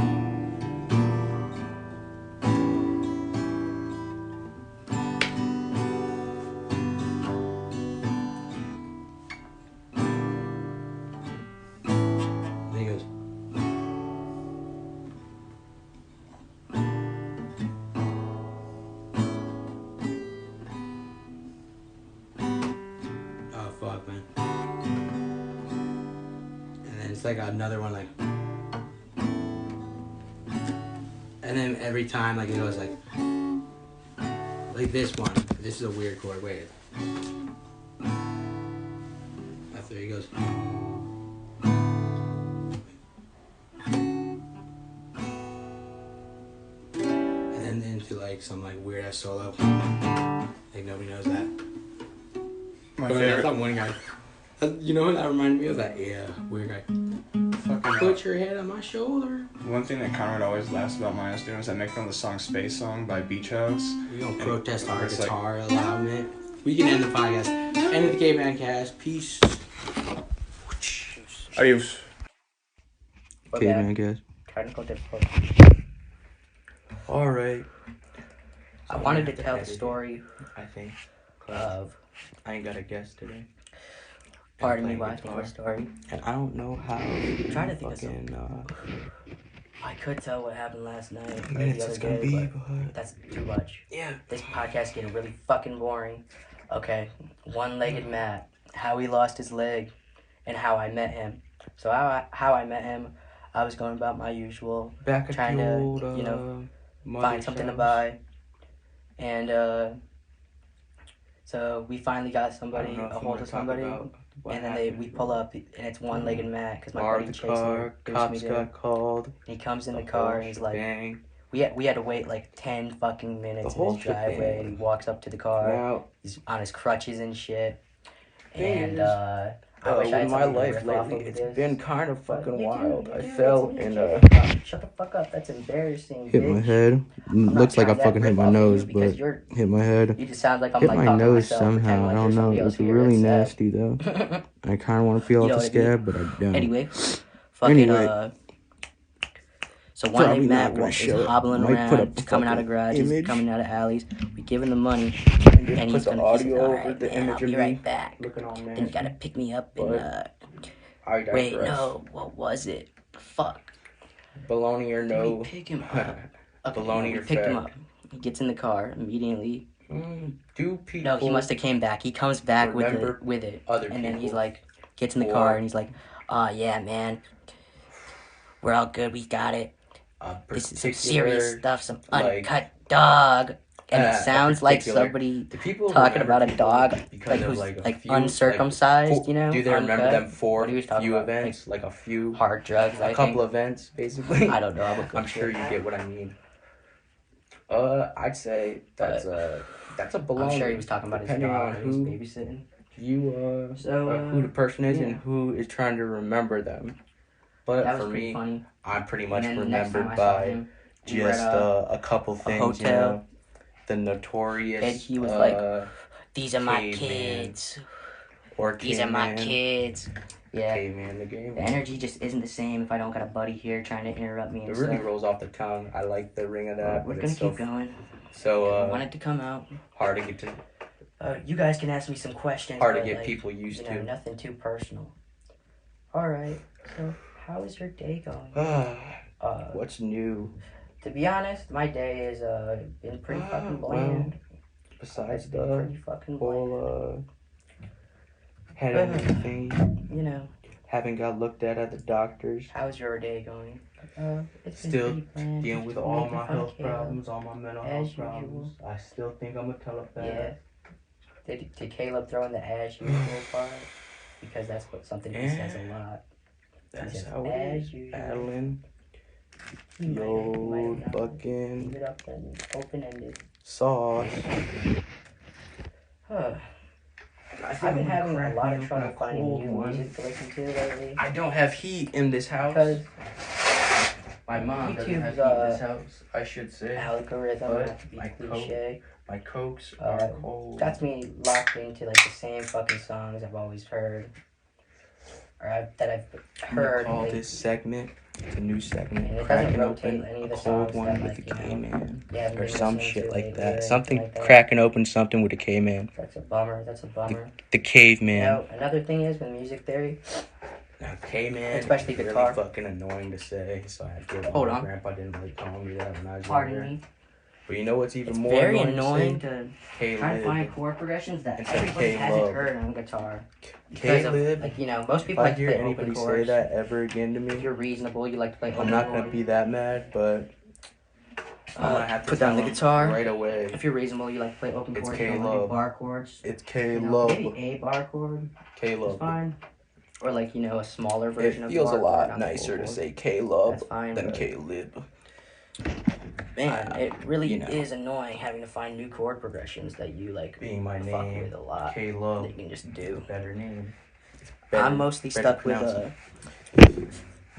Another one and then every time it goes like this one. This is a weird chord. Wait. After he goes. And then into some weird ass solo. Nobody knows that. My favorite. That one guy. You know what that reminded me of? That weird guy. Put your head on my shoulder. One thing that Conrad always laughs about my ass doing is I make fun of the song Space Song by Beach House. We're going to protest our guitar alignment. We can end the podcast. End of the Kaveman Cast. Peace. Adios. Kaveman Cast. Technical difficulty. Alright. I wanted to tell the story I think. of... I ain't got a guest today. Pardon me while I tell the story. And I don't know how. I'm trying to think of something. I could tell what happened last night or the other day, but that's too much. Yeah. This podcast is getting really fucking boring. Okay, one-legged Matt, how he lost his leg, and how I met him. So how I met him, I was going about my usual, trying to, find something to buy. And, so we finally got somebody, a hold of somebody, and then we pull up, and it's one-legged Matt, because my buddy chased me. Cops got called. And he comes in the car, and he's like, we had to wait 10 fucking minutes in his driveway, and he walks up to the car, he's on his crutches and shit, and, I wish I had my something to life riff off lately, of it's this. been kind of fucking wild. I Dude, fell it's and shut the fuck up, that's embarrassing, hit bitch. my head. Looks like I fucking hit my nose, but hit my head. You just sound like I'm Hit like my talking to nose myself, somehow. I don't know. It was really nasty though. I kind of want to peel off the scab, but I don't. Anyway, fucking Anyway. So one Probably leg not Matt gonna is show it. hobbling Might put around, up a coming out of fucking garages, image. coming out of alleys. We give him the money, And just and put he's the gonna. He says, audio "All over right, the man, image I'll be of right me back." looking all Then you gotta nasty. pick me up But and I digress. wait, no, what was it? Fuck. Baloney or Did no? we pick him up? Okay, Baloney we or picked him fact? up. He gets in the car immediately. Do people? No, he must have came back. He comes back with remember it, other and then he's people? like, gets in the car and he's like, "Oh yeah, man, we're all good. We got it. This is some serious stuff, some uncut dog." And it sounds like somebody talking about a dog like who's like uncircumcised, you know? Do they remember them for What he was talking few about, events, like a few, hard drugs, a couple events, basically? I don't know. I'm sure you get what I mean. I'd say that's a baloney. I'm sure he was talking about his depending dog on who who was babysitting. who the person is and who is trying to remember them. But That was for pretty me, funny. I'm pretty much And then the next time remembered I saw by him, we just were at a couple things, you hotel. know, the notorious. And he was like, "These are my Caveman. kids. Or These are my kids." Yeah. Caveman, the game. The energy just isn't the same if I don't got a buddy here trying to interrupt me. It And really stuff. rolls off the tongue. I like the ring of that, We're but gonna it's keep going. so I want it to come out. hard to get to. You guys can ask me some questions. Hard to but, get like, people used you know, to. nothing too personal. All right. So, how is your day going? What's new? To be honest, my day has been pretty fucking bland. Besides It's been the pretty fucking bland. whole head injury thing, You know, haven't got looked at the doctors. how's your day going? It's been Still pretty bland. dealing with Just all making my fun of health Caleb. problems, all my mental As health usual. problems. I still think I'm a telepath. Yeah. Did Caleb throw in the as usual part? Because that's something he says a lot. That's says, how it as is. usual. Battling. He might Yo, have fucking leave it up and open-ended. sauce. I've been having a lot of trouble finding new music to listen to lately. I don't have heat in this house. Because My mom doesn't have YouTube's, heat in this house, I should say. algorithm, But not to be my cliche, My cokes are cold. got me locked into like the same fucking songs I've always heard. Or that I've heard. Call like, this segment a new segment. and it doesn't Cracking rotate open any of a the cold songs one that, with like, a you know, K-man. you haven't Or been some listening shit to like lately or that. anything Something like that. cracking open something with a K-man. That's a bummer. That's a bummer. The caveman. Now, another thing is with music theory. Now, K-man, Especially really guitar. fucking annoying to say, so I feel Hold my on. grandpa didn't really call me that when I was Pardon younger. me. But you know what's even It's more very annoying annoying to to try to K-lib. find chord progressions that Instead of everybody hasn't K-lub. heard on guitar. Because of, K-lib. like, you know, most If people I like to hear play anybody open say chords. that ever again to If me, you're reasonable, you like to play open I'm not chord. gonna be that mad, but I'm gonna have to put down tell the him guitar. right away. If you're reasonable, you like to play open It's chords. You don't K-lub. like bar chords. It's You know, K-lub. maybe a bar chord is K-lub. fine. Or like, you know, a smaller It version of feels bar a chord, lot not the nicer full to chord. say K-lub That's fine, than but- K-lib. Man, it really you know. is annoying having to find new chord progressions that you like Being my fuck name, with a lot. That K-lub, you can just do. better name. I'm mostly better stuck with pronouncing.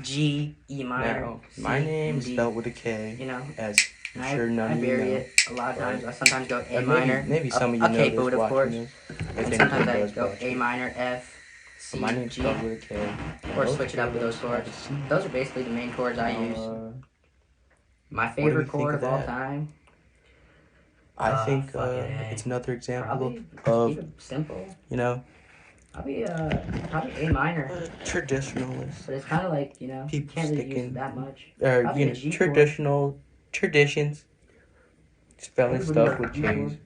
G, E minor. Now, C, my name and is D. spelled with a K, You know, as and I'm sure none I of you vary know. it a lot of times. Right. I sometimes go A Or minor. maybe some of you a know capo this it, of watching course. this. If And anybody sometimes I does go watch A it. minor, F, C, My name's G, spelled with a K. or Most switch it up with those chords. Those are basically the main chords I use. My do we favorite think chord of of all that? time. I think fucking A. it's another example Probably of, keep it simple. you know, Probably A minor. traditionalists. But it's kind of like, you know, People can't really use sticking- it that much. Or, Probably you a know, G chord. traditional traditions. Spelling Everybody stuff knows with G J's.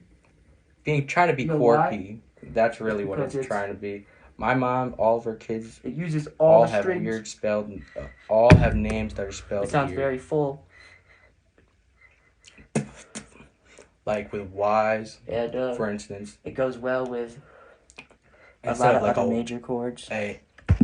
chord. Trying to be You know why? quirky. That's really what Because it's it's- trying to be. My mom, all of her kids, It uses all all the have strings. weird spelled, all have names that are spelled It sounds weird. very full. Like with Y's, Yeah, it does. for instance. It goes well with a Instead lot of of like other a major chords.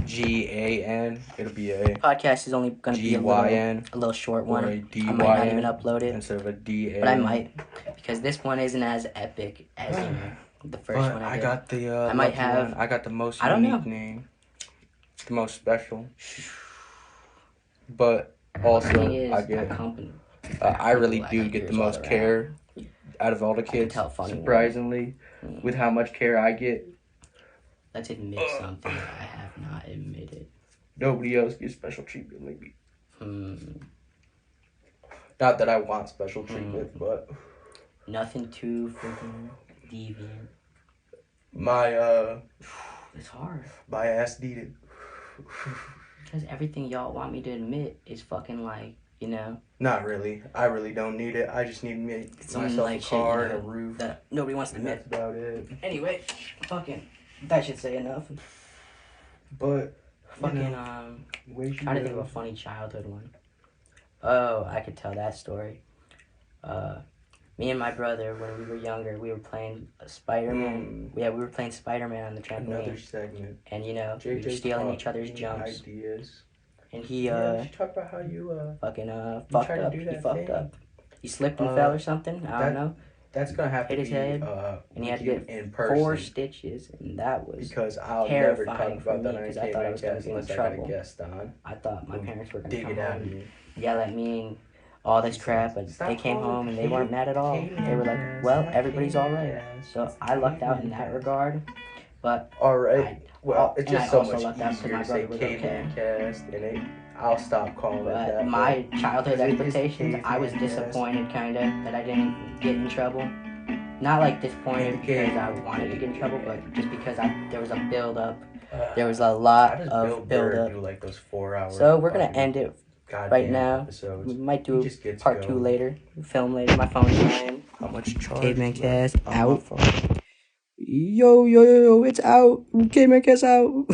G-A-N, it'll be a Podcast is only going to be G-Y-N a little short or one. a I D-Y-N might not even upload it, instead of a D-A. but I might, because this one isn't as epic as, you know, the first But one I did. got the I might lucky have- one. I got the most I don't unique know. name. The most special. But also, The thing is, I get company. I really Like, do I get hear the it's all most around. care out of all the can kids. tell funny Surprisingly, with how much care I get, Let's admit something that I have not admitted. nobody else gets special treatment like me. Not that I want special treatment, but Nothing too freaking deviant. my It's hard. my ass needed. Because everything y'all want me to admit is fucking like, you know. Not really. I really don't need it. I just need to make Something myself like a shit, car you know, and a roof. that nobody wants to And admit. that's about it. Anyway, fucking, that should say enough. But Fucking, where'd you trying to think go? of a funny childhood one. Oh, I could tell that story. Me and my brother, when we were younger, we were playing Spider-Man. Yeah, we were playing Spider-Man on the Another trampoline. segment. And, you know, we were JJ stealing Talk, each other's any jumps. ideas? And he, Yeah, we should talk about how you fucking, you fucked tried to up. do He that fucked thing. up. He slipped and fell or something. I don't know. That's gonna have Hit to his be head, and he had to get in person 4 stitches, and that was because I'll never talk terrifying for about that me on a because I thought I Kaveman was going to Cast get in unless I got a trouble. guest on. I thought my parents were going to Dig come it out home of and me. yell at me and all this crap, but Stop they came calling home and they Kaveman weren't mad at all. They were like, Cast, well, not everybody's all Kaveman right. Cast, So it's I lucked out in Kaveman that Cast. regard, but All right. Well, it's and just I so also much lucked out 'cause easier my to say brother was okay. Kaveman Cast, and I'll stop calling it but that. my childhood 'cause it is expectations, I was Kaveman Cast. disappointed kind of that I didn't get in trouble. Not like disappointed In the because I game. wanted to get in trouble, but just because there was a build up. There was a I lot just of build up. do like those 4-hour. So we're gonna end it goddamn right now. Episodes. We might He do just gets part 2 going. later. Film later. My phone's dying. How much charge? Caveman left Cast on my out. phone? Yo, it's out. Caveman Cast out.